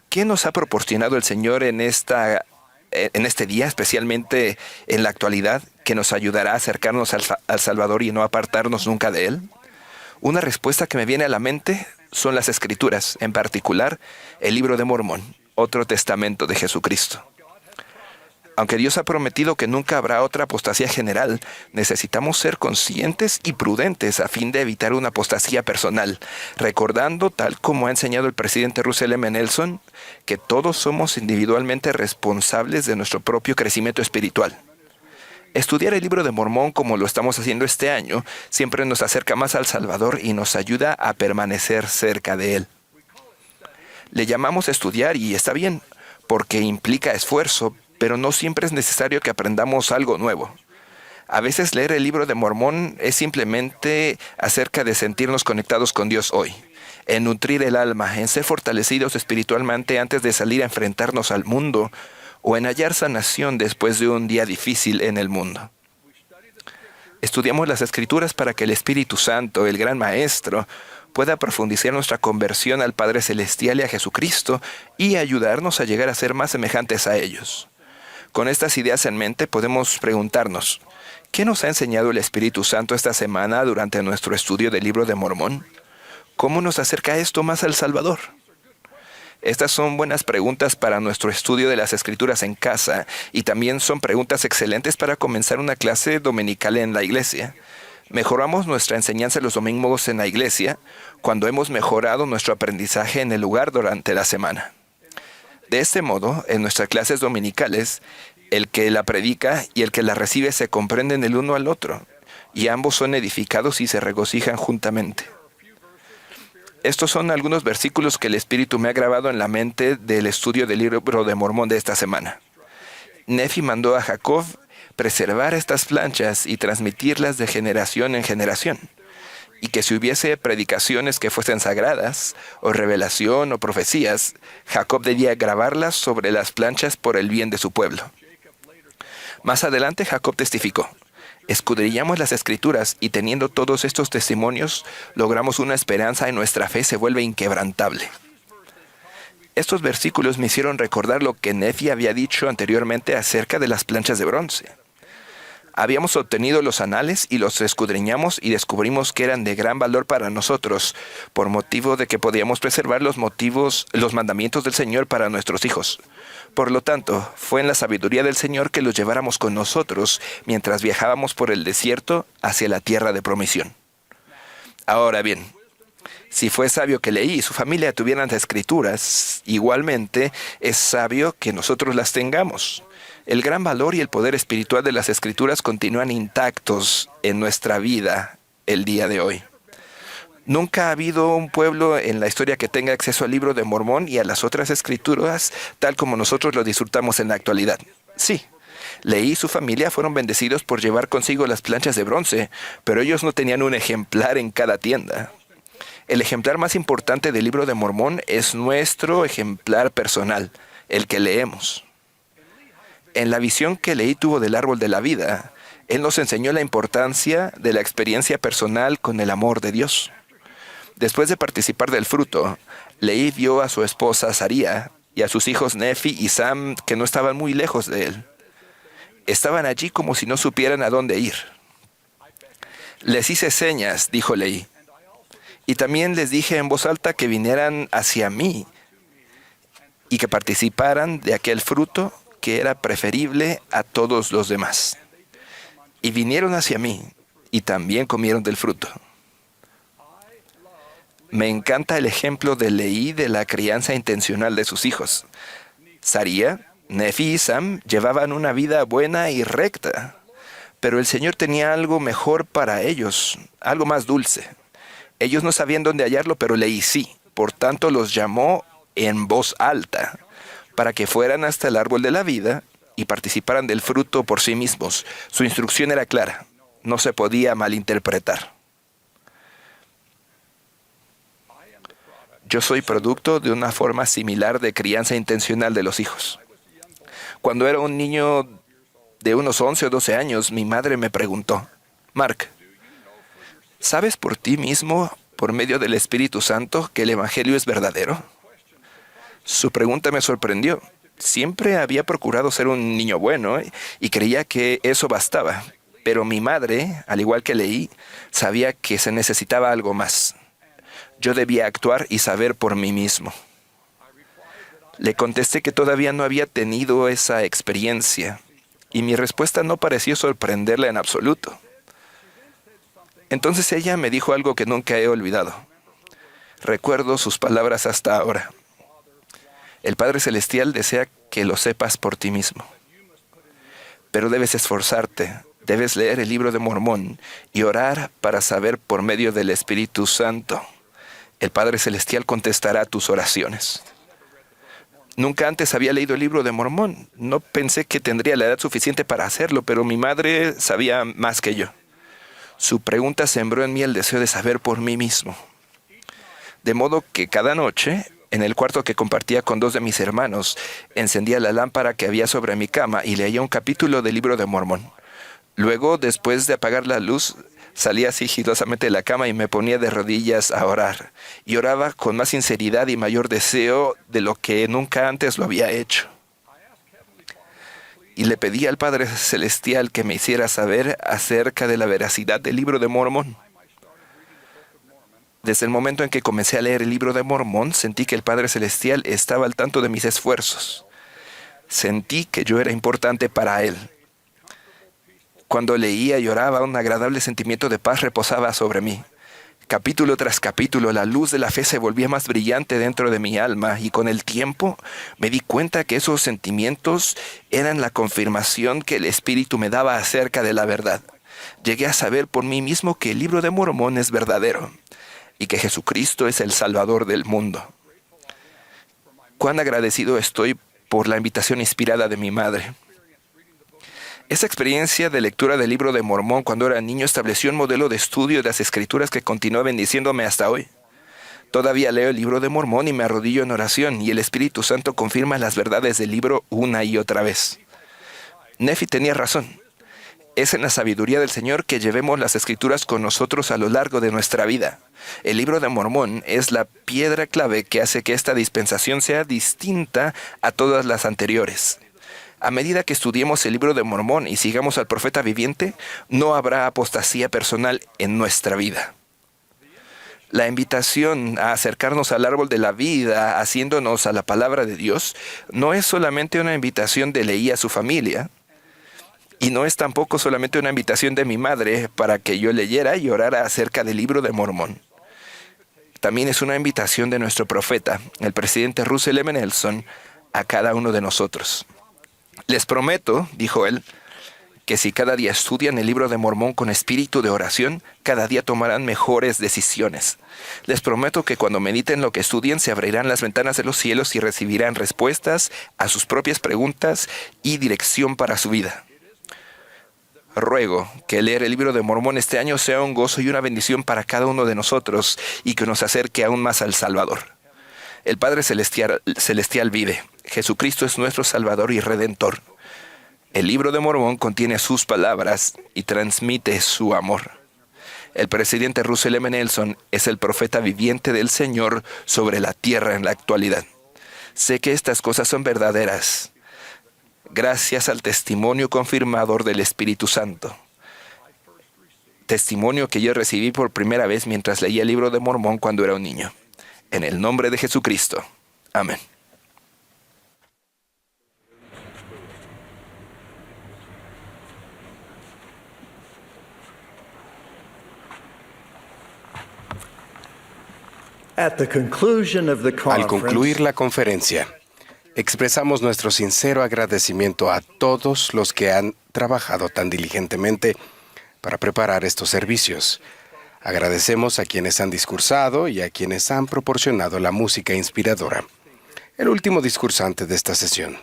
¿Qué nos ha proporcionado el Señor en este día, especialmente en la actualidad, que nos ayudará a acercarnos al Salvador y no apartarnos nunca de Él? Una respuesta que me viene a la mente son las Escrituras, en particular el Libro de Mormón, otro testamento de Jesucristo. Aunque Dios ha prometido que nunca habrá otra apostasía general, necesitamos ser conscientes y prudentes a fin de evitar una apostasía personal, recordando, tal como ha enseñado el presidente Russell M. Nelson, que todos somos individualmente responsables de nuestro propio crecimiento espiritual. Estudiar el Libro de Mormón como lo estamos haciendo este año siempre nos acerca más al Salvador y nos ayuda a permanecer cerca de Él. Le llamamos estudiar y está bien, porque implica esfuerzo, pero no siempre es necesario que aprendamos algo nuevo. A veces leer el Libro de Mormón es simplemente acerca de sentirnos conectados con Dios hoy, en nutrir el alma, en ser fortalecidos espiritualmente antes de salir a enfrentarnos al mundo, o en hallar sanación después de un día difícil en el mundo. Estudiamos las Escrituras para que el Espíritu Santo, el Gran Maestro, pueda profundizar nuestra conversión al Padre Celestial y a Jesucristo y ayudarnos a llegar a ser más semejantes a ellos. Con estas ideas en mente podemos preguntarnos, ¿qué nos ha enseñado el Espíritu Santo esta semana durante nuestro estudio del Libro de Mormón? ¿Cómo nos acerca esto más al Salvador? Estas son buenas preguntas para nuestro estudio de las Escrituras en casa y también son preguntas excelentes para comenzar una clase dominical en la iglesia. Mejoramos nuestra enseñanza los domingos en la iglesia cuando hemos mejorado nuestro aprendizaje en el lugar durante la semana. De este modo, en nuestras clases dominicales, el que la predica y el que la recibe se comprenden el uno al otro, y ambos son edificados y se regocijan juntamente. Estos son algunos versículos que el Espíritu me ha grabado en la mente del estudio del Libro de Mormón de esta semana. Nefi mandó a Jacob preservar estas planchas y transmitirlas de generación en generación, y que si hubiese predicaciones que fuesen sagradas, o revelación o profecías, Jacob debía grabarlas sobre las planchas por el bien de su pueblo. Más adelante Jacob testificó, escudriñamos las Escrituras y teniendo todos estos testimonios, logramos una esperanza y nuestra fe se vuelve inquebrantable. Estos versículos me hicieron recordar lo que Nefi había dicho anteriormente acerca de las planchas de bronce. Habíamos obtenido los anales y los escudriñamos y descubrimos que eran de gran valor para nosotros, por motivo de que podíamos preservar los mandamientos del Señor para nuestros hijos. Por lo tanto, fue en la sabiduría del Señor que los lleváramos con nosotros mientras viajábamos por el desierto hacia la tierra de promisión. Ahora bien, si fue sabio que Leí y su familia tuvieran las Escrituras, igualmente es sabio que nosotros las tengamos. El gran valor y el poder espiritual de las Escrituras continúan intactos en nuestra vida el día de hoy. Nunca ha habido un pueblo en la historia que tenga acceso al Libro de Mormón y a las otras Escrituras tal como nosotros lo disfrutamos en la actualidad. Sí, Leí y su familia fueron bendecidos por llevar consigo las planchas de bronce, pero ellos no tenían un ejemplar en cada tienda. El ejemplar más importante del Libro de Mormón es nuestro ejemplar personal, el que leemos. En la visión que Leí tuvo del árbol de la vida, él nos enseñó la importancia de la experiencia personal con el amor de Dios. Después de participar del fruto, Leí vio a su esposa Saría y a sus hijos Nefi y Sam que no estaban muy lejos de él. Estaban allí como si no supieran a dónde ir. Les hice señas, dijo Leí, y también les dije en voz alta que vinieran hacia mí y que participaran de aquel fruto que era preferible a todos los demás. Y vinieron hacia mí, y también comieron del fruto. Me encanta el ejemplo de Leí de la crianza intencional de sus hijos. Saría, Nefi y Sam llevaban una vida buena y recta, pero el Señor tenía algo mejor para ellos, algo más dulce. Ellos no sabían dónde hallarlo, pero Leí sí. Por tanto, los llamó en voz alta, para que fueran hasta el árbol de la vida y participaran del fruto por sí mismos. Su instrucción era clara, no se podía malinterpretar. Yo soy producto de una forma similar de crianza intencional de los hijos. Cuando era un niño de unos 11 o 12 años, mi madre me preguntó, Mark, ¿sabes por ti mismo, por medio del Espíritu Santo, que el Evangelio es verdadero? Su pregunta me sorprendió. Siempre había procurado ser un niño bueno y creía que eso bastaba. Pero mi madre, al igual que Leí, sabía que se necesitaba algo más. Yo debía actuar y saber por mí mismo. Le contesté que todavía no había tenido esa experiencia, y mi respuesta no pareció sorprenderla en absoluto. Entonces ella me dijo algo que nunca he olvidado. Recuerdo sus palabras hasta ahora. El Padre Celestial desea que lo sepas por ti mismo. Pero debes esforzarte, debes leer el libro de Mormón y orar para saber por medio del Espíritu Santo. El Padre Celestial contestará tus oraciones. Nunca antes había leído el libro de Mormón. No pensé que tendría la edad suficiente para hacerlo, pero mi madre sabía más que yo. Su pregunta sembró en mí el deseo de saber por mí mismo. De modo que cada noche, en el cuarto que compartía con 2 de mis hermanos, encendía la lámpara que había sobre mi cama y leía un capítulo del libro de Mormón. Luego, después de apagar la luz, salía sigilosamente de la cama y me ponía de rodillas a orar. Y oraba con más sinceridad y mayor deseo de lo que nunca antes lo había hecho. Y le pedí al Padre Celestial que me hiciera saber acerca de la veracidad del libro de Mormón. Desde el momento en que comencé a leer el libro de Mormón, sentí que el Padre Celestial estaba al tanto de mis esfuerzos. Sentí que yo era importante para Él. Cuando leía y oraba, un agradable sentimiento de paz reposaba sobre mí. Capítulo tras capítulo, la luz de la fe se volvía más brillante dentro de mi alma, y con el tiempo me di cuenta que esos sentimientos eran la confirmación que el Espíritu me daba acerca de la verdad. Llegué a saber por mí mismo que el libro de Mormón es verdadero y que Jesucristo es el Salvador del mundo. Cuán agradecido estoy por la invitación inspirada de mi madre. Esa experiencia de lectura del libro de Mormón cuando era niño estableció un modelo de estudio de las Escrituras que continúa bendiciéndome hasta hoy. Todavía leo el libro de Mormón y me arrodillo en oración, y el Espíritu Santo confirma las verdades del libro una y otra vez. Nefi tenía razón. Es en la sabiduría del Señor que llevemos las Escrituras con nosotros a lo largo de nuestra vida. El libro de Mormón es la piedra clave que hace que esta dispensación sea distinta a todas las anteriores. A medida que estudiemos el libro de Mormón y sigamos al profeta viviente, no habrá apostasía personal en nuestra vida. La invitación a acercarnos al árbol de la vida, haciéndonos a la palabra de Dios, no es solamente una invitación de Leí a su familia, y no es tampoco solamente una invitación de mi madre para que yo leyera y orara acerca del libro de Mormón. También es una invitación de nuestro profeta, el presidente Russell M. Nelson, a cada uno de nosotros. Les prometo, dijo él, que si cada día estudian el libro de Mormón con espíritu de oración, cada día tomarán mejores decisiones. Les prometo que cuando mediten lo que estudien, se abrirán las ventanas de los cielos y recibirán respuestas a sus propias preguntas y dirección para su vida. Ruego que leer el libro de Mormón este año sea un gozo y una bendición para cada uno de nosotros y que nos acerque aún más al Salvador. El Padre Celestial vive. Jesucristo es nuestro Salvador y Redentor. El libro de Mormón contiene sus palabras y transmite su amor. El presidente Russell M. Nelson es el profeta viviente del Señor sobre la tierra en la actualidad. Sé que estas cosas son verdaderas, gracias al testimonio confirmador del Espíritu Santo. Testimonio que yo recibí por primera vez mientras leía el libro de Mormón cuando era un niño. En el nombre de Jesucristo. Amén. Al concluir la conferencia, expresamos nuestro sincero agradecimiento a todos los que han trabajado tan diligentemente para preparar estos servicios. Agradecemos a quienes han discursado y a quienes han proporcionado la música inspiradora. El último discursante de esta sesión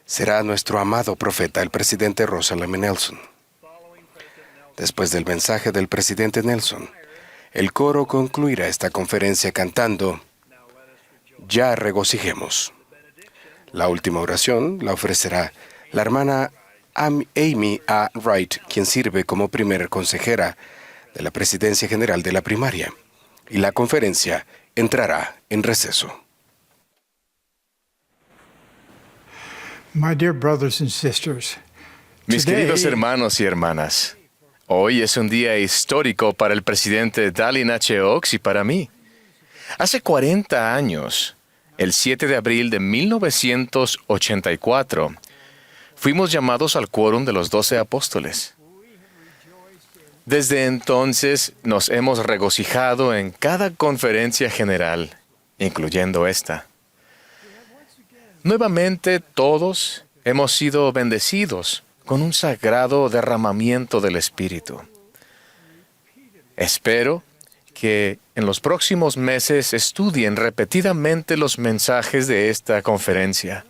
será nuestro amado profeta, el presidente Russell M. Nelson. Después del mensaje del presidente Nelson, el coro concluirá esta conferencia cantando "Ya regocijemos". La última oración la ofrecerá la hermana Amy A. Wright, quien sirve como primera consejera de la Presidencia General de la Primaria. Y la conferencia entrará en receso. My dear brothers and sisters, Mis today- queridos hermanos y hermanas, hoy es un día histórico para el presidente Dallin H. Oaks y para mí. Hace 40 años, el 7 de abril de 1984, fuimos llamados al quórum de los 12 apóstoles. Desde entonces nos hemos regocijado en cada conferencia general, incluyendo esta. Nuevamente todos hemos sido bendecidos con un sagrado derramamiento del Espíritu. Espero que en los próximos meses estudien repetidamente los mensajes de esta conferencia.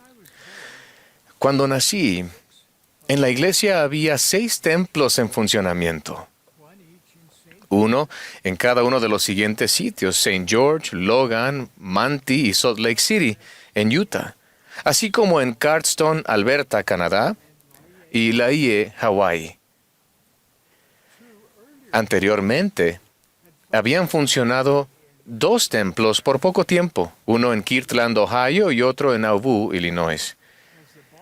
Cuando nací, en la iglesia había 6 templos en funcionamiento. Uno en cada uno de los siguientes sitios: St. George, Logan, Manti y Salt Lake City, en Utah, así como en Cardston, Alberta, Canadá, y Laie, Hawái. Anteriormente, habían funcionado 2 templos por poco tiempo, uno en Kirtland, Ohio, y otro en Nauvoo, Illinois.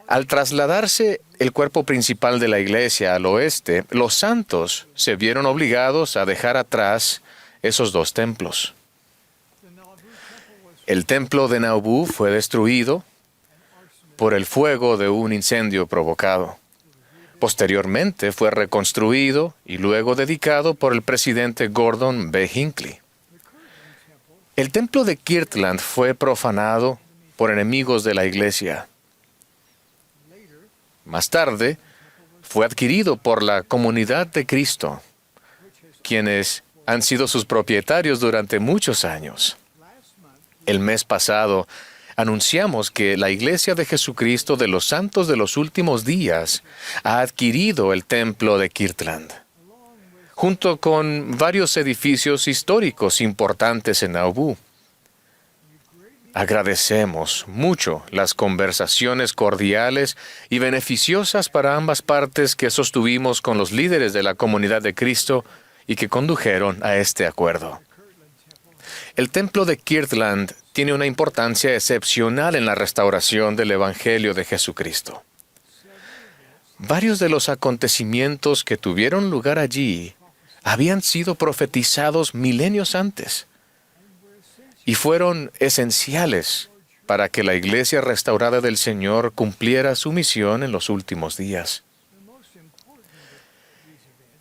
Al trasladarse el cuerpo principal de la iglesia al oeste, los santos se vieron obligados a dejar atrás esos 2 templos. El templo de Nauvoo fue destruido por el fuego de un incendio provocado. Posteriormente fue reconstruido y luego dedicado por el presidente Gordon B. Hinckley. El templo de Kirtland fue profanado por enemigos de la iglesia. Más tarde, fue adquirido por la Comunidad de Cristo, quienes han sido sus propietarios durante muchos años. El mes pasado, anunciamos que la Iglesia de Jesucristo de los Santos de los Últimos Días ha adquirido el templo de Kirtland, junto con varios edificios históricos importantes en Nauvoo. Agradecemos mucho las conversaciones cordiales y beneficiosas para ambas partes que sostuvimos con los líderes de la Comunidad de Cristo y que condujeron a este acuerdo. El templo de Kirtland tiene una importancia excepcional en la restauración del Evangelio de Jesucristo. Varios de los acontecimientos que tuvieron lugar allí habían sido profetizados milenios antes y fueron esenciales para que la Iglesia restaurada del Señor cumpliera su misión en los últimos días.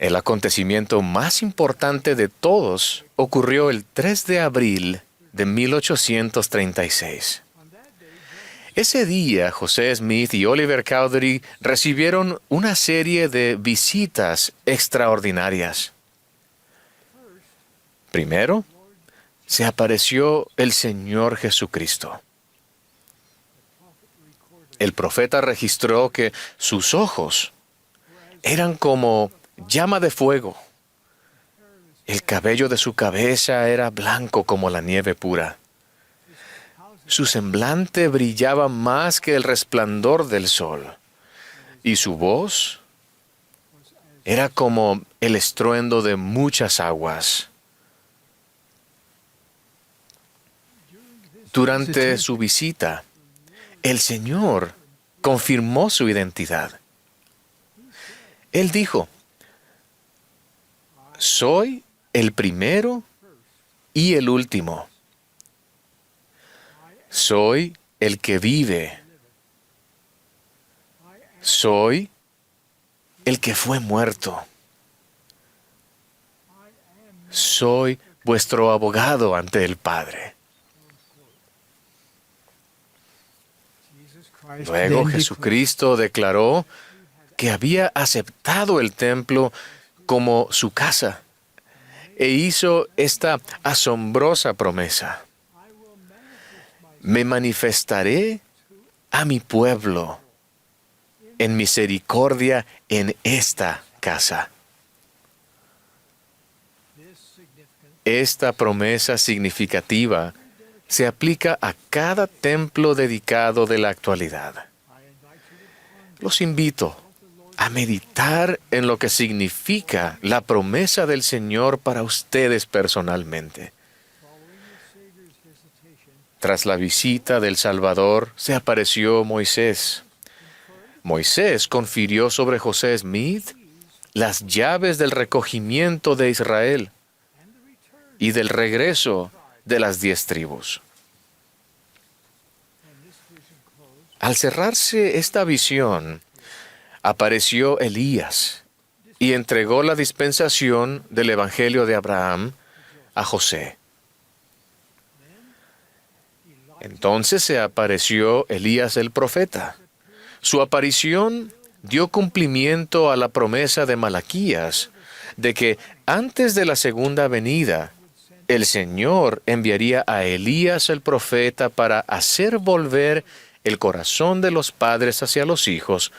El acontecimiento más importante de todos ocurrió el 3 de abril de 1836. Ese día, José Smith y Oliver Cowdery recibieron una serie de visitas extraordinarias. Primero, se apareció el Señor Jesucristo. El profeta registró que sus ojos eran como llama de fuego. El cabello de su cabeza era blanco como la nieve pura. Su semblante brillaba más que el resplandor del sol, y su voz era como el estruendo de muchas aguas. Durante su visita, el Señor confirmó su identidad. Él dijo: soy el primero y el último. Soy el que vive. Soy el que fue muerto. Soy vuestro abogado ante el Padre. Luego Jesucristo declaró que había aceptado el templo como su casa e hizo esta asombrosa promesa: me manifestaré a mi pueblo en misericordia en esta casa. Esta promesa significativa se aplica a cada templo dedicado de la actualidad. Los invito a meditar en lo que significa la promesa del Señor para ustedes personalmente. Tras la visita del Salvador, se apareció Moisés. Moisés confirió sobre José Smith las llaves del recogimiento de Israel y del regreso de las 10 tribus. Al cerrarse esta visión, apareció Elías y entregó la dispensación del Evangelio de Abraham a José. Entonces se apareció Elías el profeta. Su aparición dio cumplimiento a la promesa de Malaquías de que antes de la segunda venida, el Señor enviaría a Elías el profeta para hacer volver el corazón de los padres hacia los hijos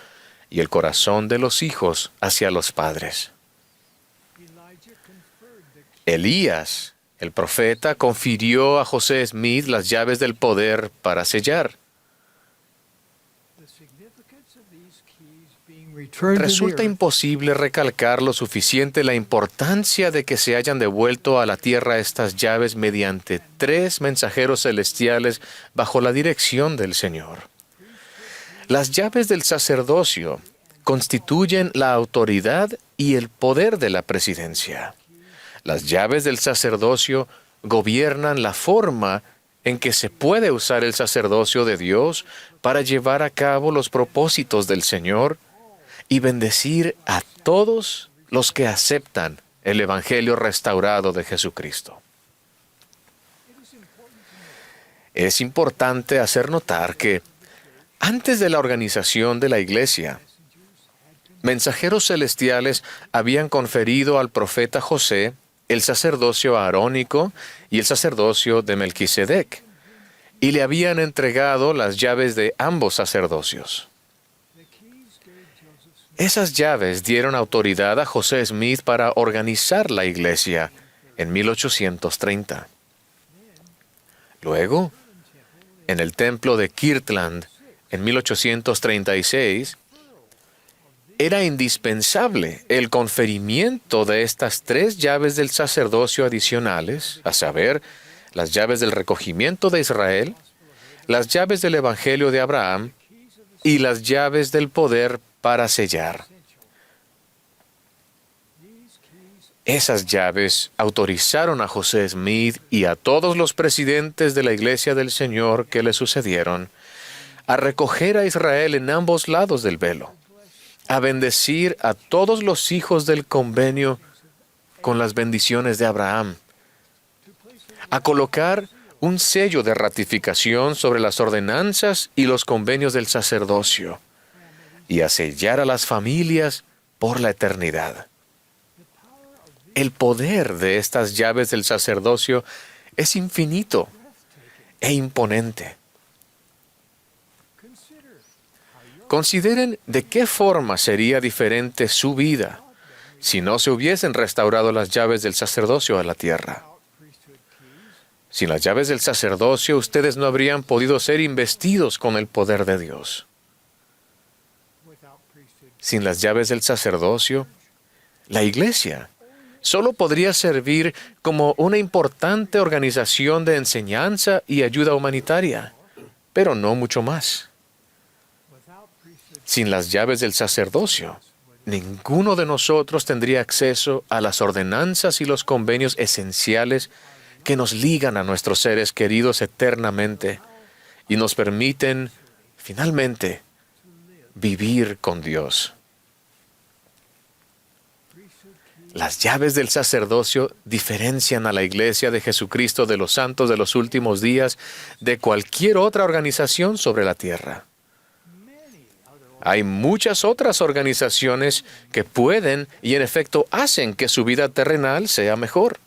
y el corazón de los hijos hacia los padres. Elías, el profeta, confirió a José Smith las llaves del poder para sellar. Resulta imposible recalcar lo suficiente la importancia de que se hayan devuelto a la tierra estas llaves mediante 3 mensajeros celestiales bajo la dirección del Señor. Las llaves del sacerdocio constituyen la autoridad y el poder de la presidencia. Las llaves del sacerdocio gobiernan la forma en que se puede usar el sacerdocio de Dios para llevar a cabo los propósitos del Señor y bendecir a todos los que aceptan el Evangelio restaurado de Jesucristo. Es importante hacer notar que antes de la organización de la Iglesia, mensajeros celestiales habían conferido al profeta José el sacerdocio arónico y el sacerdocio de Melquisedec, y le habían entregado las llaves de ambos sacerdocios. Esas llaves dieron autoridad a José Smith para organizar la Iglesia en 1830. Luego, en el templo de Kirtland, en 1836, era indispensable el conferimiento de estas 3 llaves del sacerdocio adicionales, a saber, las llaves del recogimiento de Israel, las llaves del Evangelio de Abraham y las llaves del poder para sellar. Esas llaves autorizaron a José Smith y a todos los presidentes de la Iglesia del Señor que le sucedieron a recoger a Israel en ambos lados del velo, a bendecir a todos los hijos del convenio con las bendiciones de Abraham, a colocar un sello de ratificación sobre las ordenanzas y los convenios del sacerdocio, y a sellar a las familias por la eternidad. El poder de estas llaves del sacerdocio es infinito e imponente. Consideren de qué forma sería diferente su vida si no se hubiesen restaurado las llaves del sacerdocio a la tierra. Sin las llaves del sacerdocio, ustedes no habrían podido ser investidos con el poder de Dios. Sin las llaves del sacerdocio, la Iglesia solo podría servir como una importante organización de enseñanza y ayuda humanitaria, pero no mucho más. Sin las llaves del sacerdocio, ninguno de nosotros tendría acceso a las ordenanzas y los convenios esenciales que nos ligan a nuestros seres queridos eternamente y nos permiten, finalmente, vivir con Dios. Las llaves del sacerdocio diferencian a la Iglesia de Jesucristo de los santos de los últimos días de cualquier otra organización sobre la tierra. Hay muchas otras organizaciones que pueden y en efecto hacen que su vida terrenal sea mejor.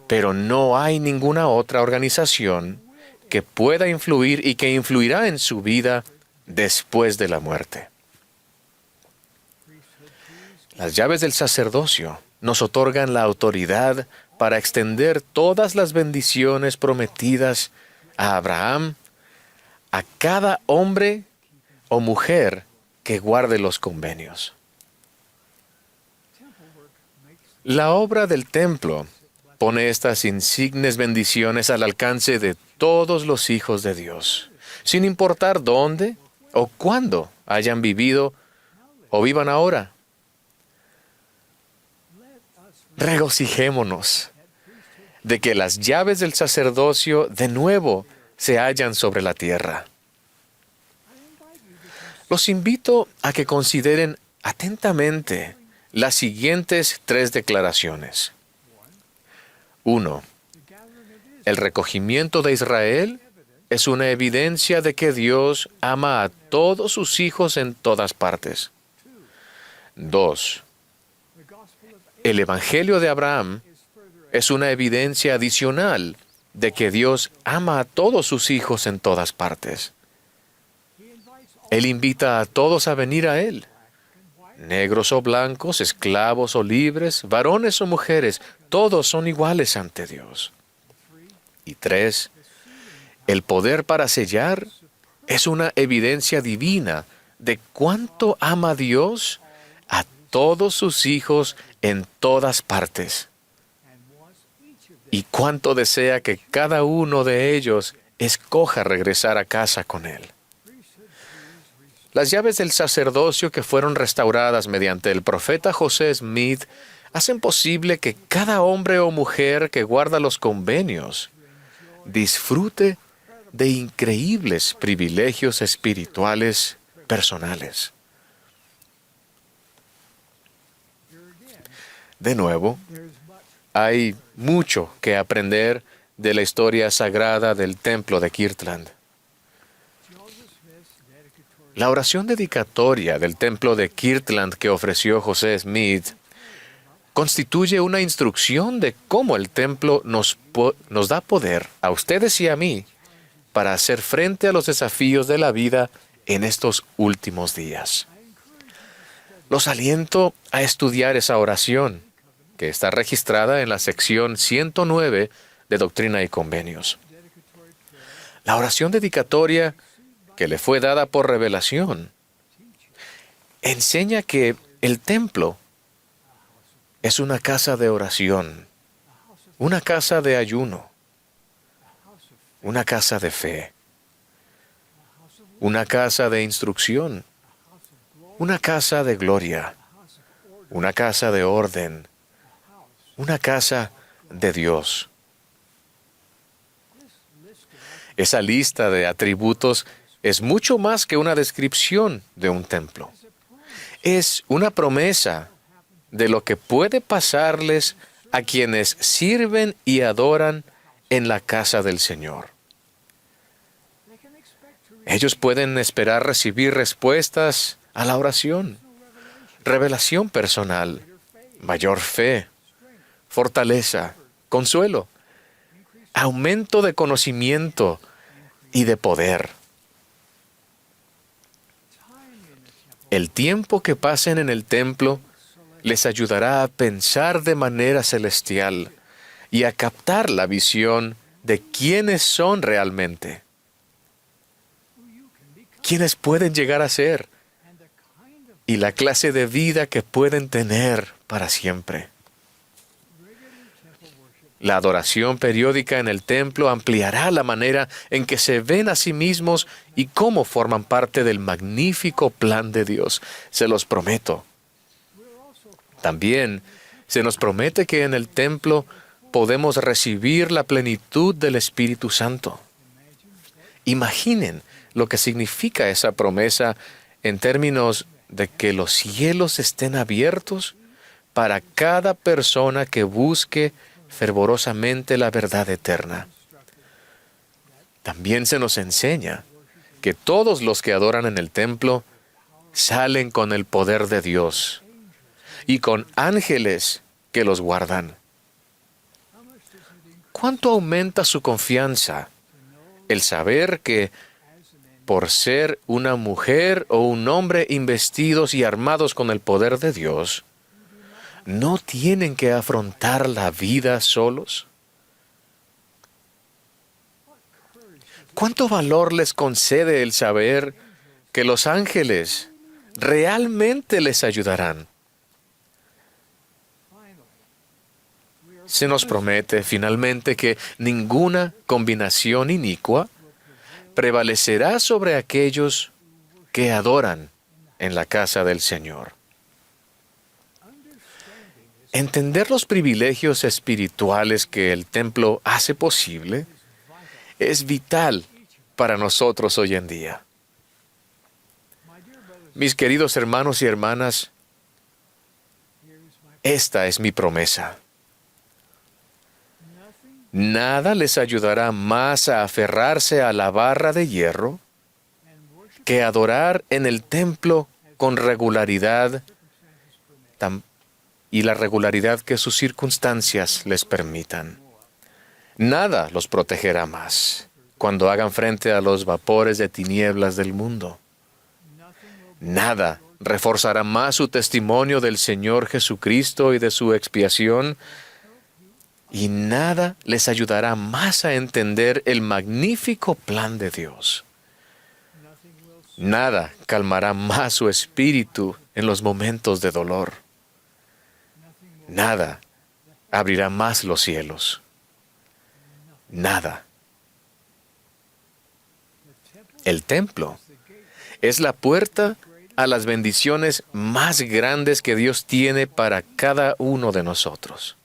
Pero no hay ninguna otra organización que pueda influir y que influirá en su vida después de la muerte. Las llaves del sacerdocio nos otorgan la autoridad para extender todas las bendiciones prometidas a Abraham, a cada hombre o mujer que guarde los convenios. La obra del templo pone estas insignes bendiciones al alcance de todos los hijos de Dios, sin importar dónde o cuándo hayan vivido o vivan ahora. Regocijémonos de que las llaves del sacerdocio de nuevo se hallan sobre la tierra. Los invito a que consideren atentamente las siguientes 3 declaraciones. 1. El recogimiento de Israel es una evidencia de que Dios ama a todos sus hijos en todas partes. 2. El Evangelio de Abraham es una evidencia adicional de que Dios ama a todos sus hijos en todas partes. Él invita a todos a venir a Él, negros o blancos, esclavos o libres, varones o mujeres, todos son iguales ante Dios. Y 3. El poder para sellar es una evidencia divina de cuánto ama Dios a todos sus hijos en todas partes, y cuánto desea que cada uno de ellos escoja regresar a casa con Él. Las llaves del sacerdocio que fueron restauradas mediante el profeta José Smith hacen posible que cada hombre o mujer que guarda los convenios disfrute de increíbles privilegios espirituales personales. De nuevo, hay mucho que aprender de la historia sagrada del templo de Kirtland. La oración dedicatoria del templo de Kirtland que ofreció José Smith constituye una instrucción de cómo el templo nos da poder a ustedes y a mí para hacer frente a los desafíos de la vida en estos últimos días. Los aliento a estudiar esa oración, que está registrada en la sección 109 de Doctrina y Convenios. La oración dedicatoria que le fue dada por revelación enseña que el templo es una casa de oración, una casa de ayuno, una casa de fe, una casa de instrucción, una casa de gloria, una casa de orden, una casa de Dios. Esa lista de atributos es mucho más que una descripción de un templo. Es una promesa de lo que puede pasarles a quienes sirven y adoran en la casa del Señor. Ellos pueden esperar recibir respuestas a la oración, revelación personal, mayor fe, fortaleza, consuelo, aumento de conocimiento y de poder. El tiempo que pasen en el templo les ayudará a pensar de manera celestial y a captar la visión de quiénes son realmente, quiénes pueden llegar a ser y la clase de vida que pueden tener para siempre. La adoración periódica en el templo ampliará la manera en que se ven a sí mismos y cómo forman parte del magnífico plan de Dios. Se los prometo. También se nos promete que en el templo podemos recibir la plenitud del Espíritu Santo. Imaginen lo que significa esa promesa en términos de que los cielos estén abiertos para cada persona que busque fervorosamente la verdad eterna. También se nos enseña que todos los que adoran en el templo salen con el poder de Dios y con ángeles que los guardan. ¿Cuánto aumenta su confianza el saber que por ser una mujer o un hombre investidos y armados con el poder de Dios, ¿no tienen que afrontar la vida solos? ¿Cuánto valor les concede el saber que los ángeles realmente les ayudarán? Se nos promete finalmente que ninguna combinación inicua prevalecerá sobre aquellos que adoran en la casa del Señor. Entender los privilegios espirituales que el templo hace posible es vital para nosotros hoy en día. Mis queridos hermanos y hermanas, esta es mi promesa. Nada les ayudará más a aferrarse a la barra de hierro que adorar en el templo con regularidad y la regularidad que sus circunstancias les permitan. Nada los protegerá más cuando hagan frente a los vapores de tinieblas del mundo. Nada reforzará más su testimonio del Señor Jesucristo y de su expiación, y nada les ayudará más a entender el magnífico plan de Dios. Nada calmará más su espíritu en los momentos de dolor. Nada abrirá más los cielos. Nada. El templo es la puerta a las bendiciones más grandes que Dios tiene para cada uno de nosotros.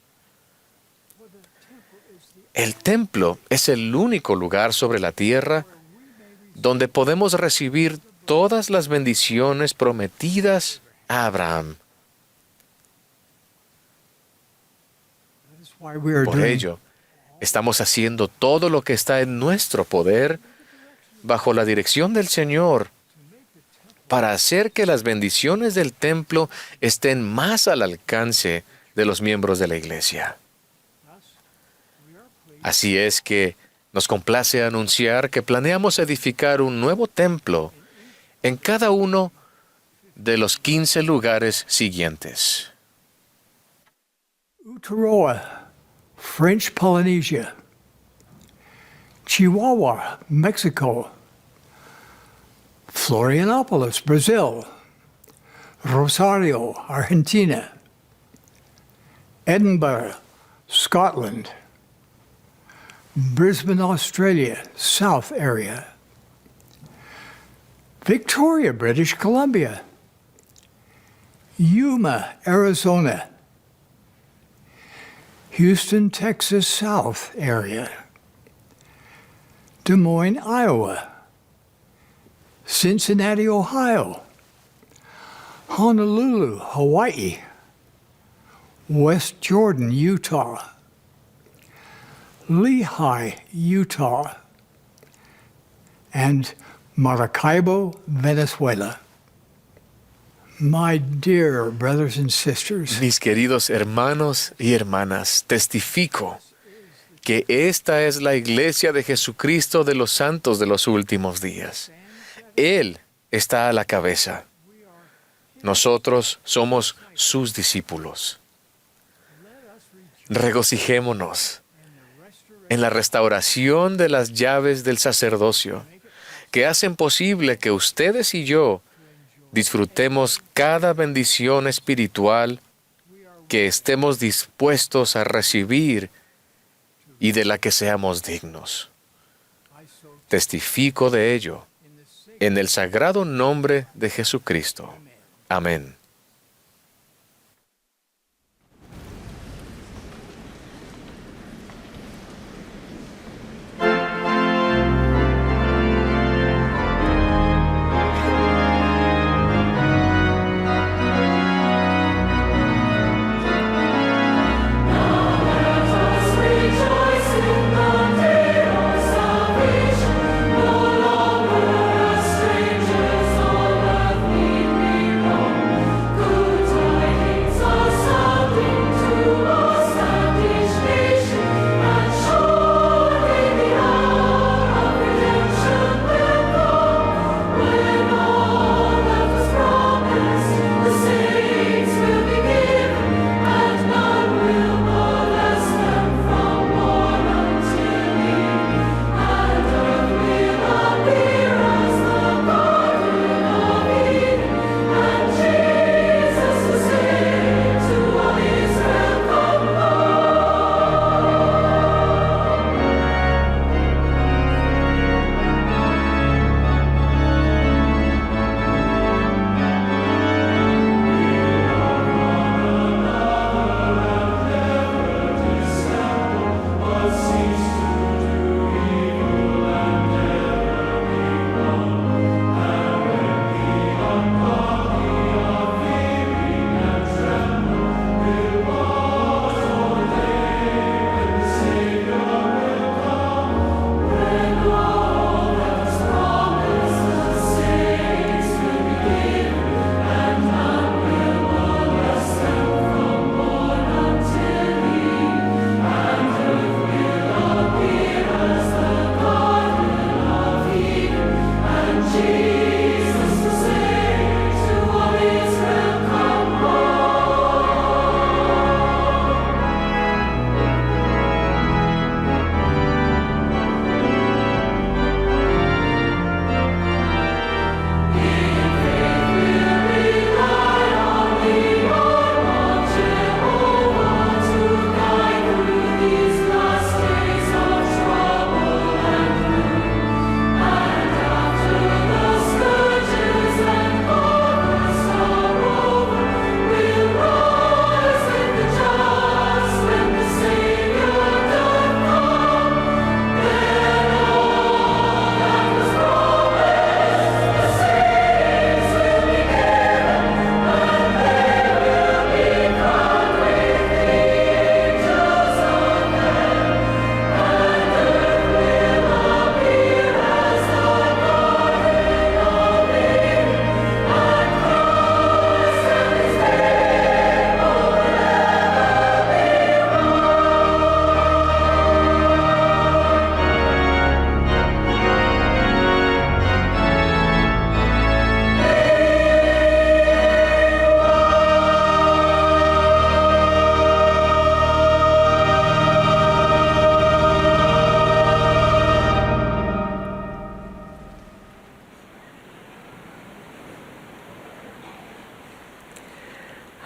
El templo es el único lugar sobre la tierra donde podemos recibir todas las bendiciones prometidas a Abraham. Por ello, estamos haciendo todo lo que está en nuestro poder bajo la dirección del Señor para hacer que las bendiciones del templo estén más al alcance de los miembros de la iglesia. Así es que nos complace anunciar que planeamos edificar un nuevo templo en cada uno de los 15 lugares siguientes. Uturoa, French Polynesia. Chihuahua, Mexico. Florianópolis, Brazil. Rosario, Argentina. Edinburgh, Scotland. Brisbane, Australia, South area. Victoria, British Columbia. Yuma, Arizona. Houston, Texas, South area. Des Moines, Iowa. Cincinnati, Ohio. Honolulu, Hawaii. West Jordan, Utah. Lehi, Utah, and Maracaibo, Venezuela. My dear brothers and sisters, Mis queridos hermanos y hermanas, testifico que esta es la iglesia de Jesucristo de los santos de los últimos días. Él está a la cabeza. Nosotros somos sus discípulos. Regocijémonos en la restauración de las llaves del sacerdocio, que hacen posible que ustedes y yo disfrutemos cada bendición espiritual que estemos dispuestos a recibir y de la que seamos dignos. Testifico de ello en el sagrado nombre de Jesucristo. Amén. Rejoice in the day of salvation, no longer as strangers on earth need we roam.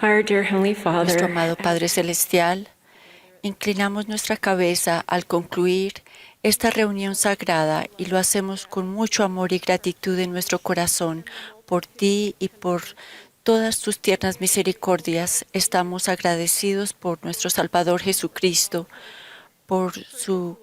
Our dear Heavenly Father, Nuestro amado Padre Celestial, inclinamos nuestra cabeza al concluir esta reunión sagrada y lo hacemos con mucho amor y gratitud en nuestro corazón por ti y por todas tus tiernas misericordias. Estamos agradecidos por nuestro Salvador Jesucristo, por su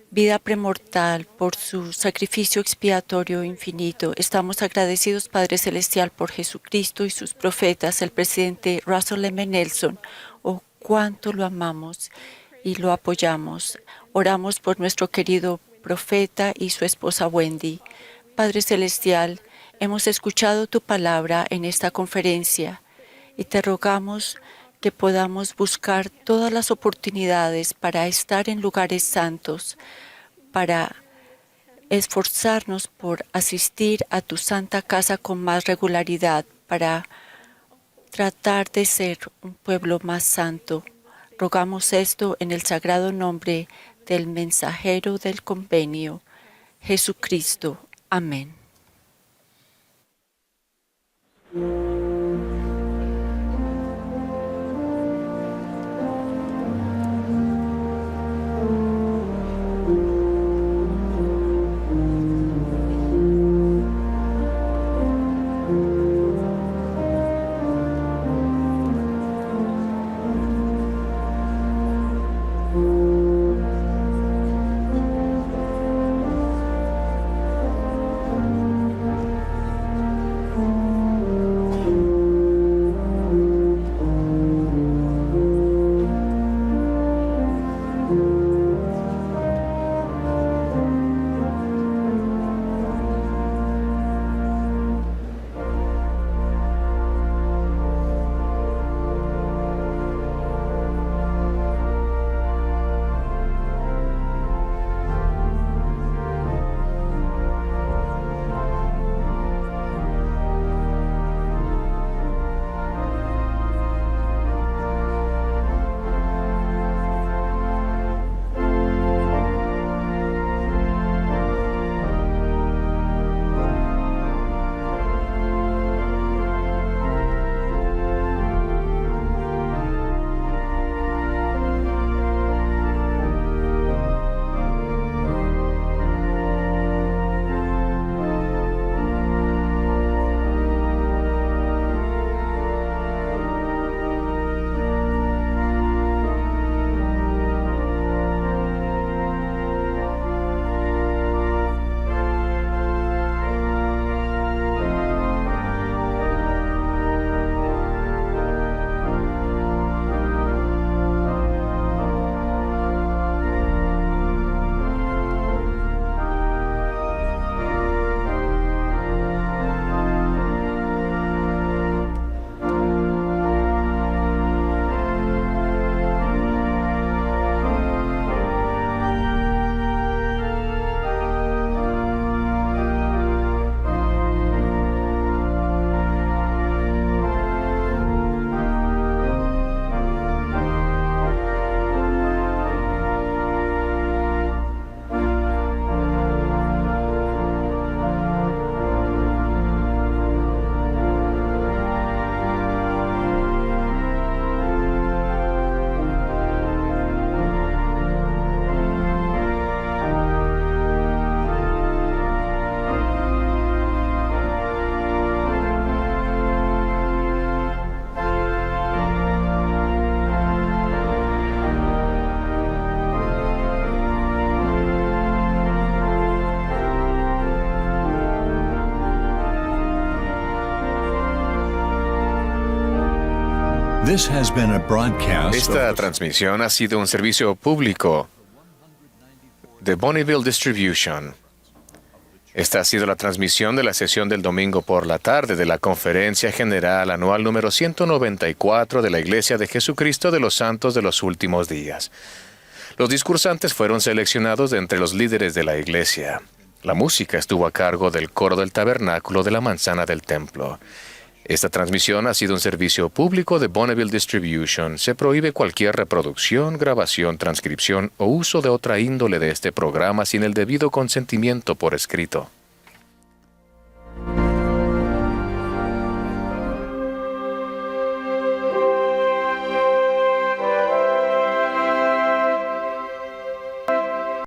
vida premortal, por su sacrificio expiatorio infinito. Estamos agradecidos, Padre Celestial, por Jesucristo y sus profetas, el presidente Russell M. Nelson. Oh, cuánto lo amamos y lo apoyamos. Oramos por nuestro querido profeta y su esposa Wendy. Padre Celestial, hemos escuchado tu palabra en esta conferencia y te rogamos que podamos buscar todas las oportunidades para estar en lugares santos, para esforzarnos por asistir a tu santa casa con más regularidad, para tratar de ser un pueblo más santo. Rogamos esto en el sagrado nombre del mensajero del convenio, Jesucristo. Amén. Esta transmisión ha sido un servicio público de Bonneville Distribution. Esta ha sido la transmisión de la sesión del domingo por la tarde de la Conferencia General Anual número 194 de la Iglesia de Jesucristo de los Santos de los Últimos Días. Los discursantes fueron seleccionados de entre los líderes de la Iglesia. La música estuvo a cargo del coro del tabernáculo de la manzana del templo. Esta transmisión ha sido un servicio público de Bonneville Distribution. Se prohíbe cualquier reproducción, grabación, transcripción o uso de otra índole de este programa sin el debido consentimiento por escrito.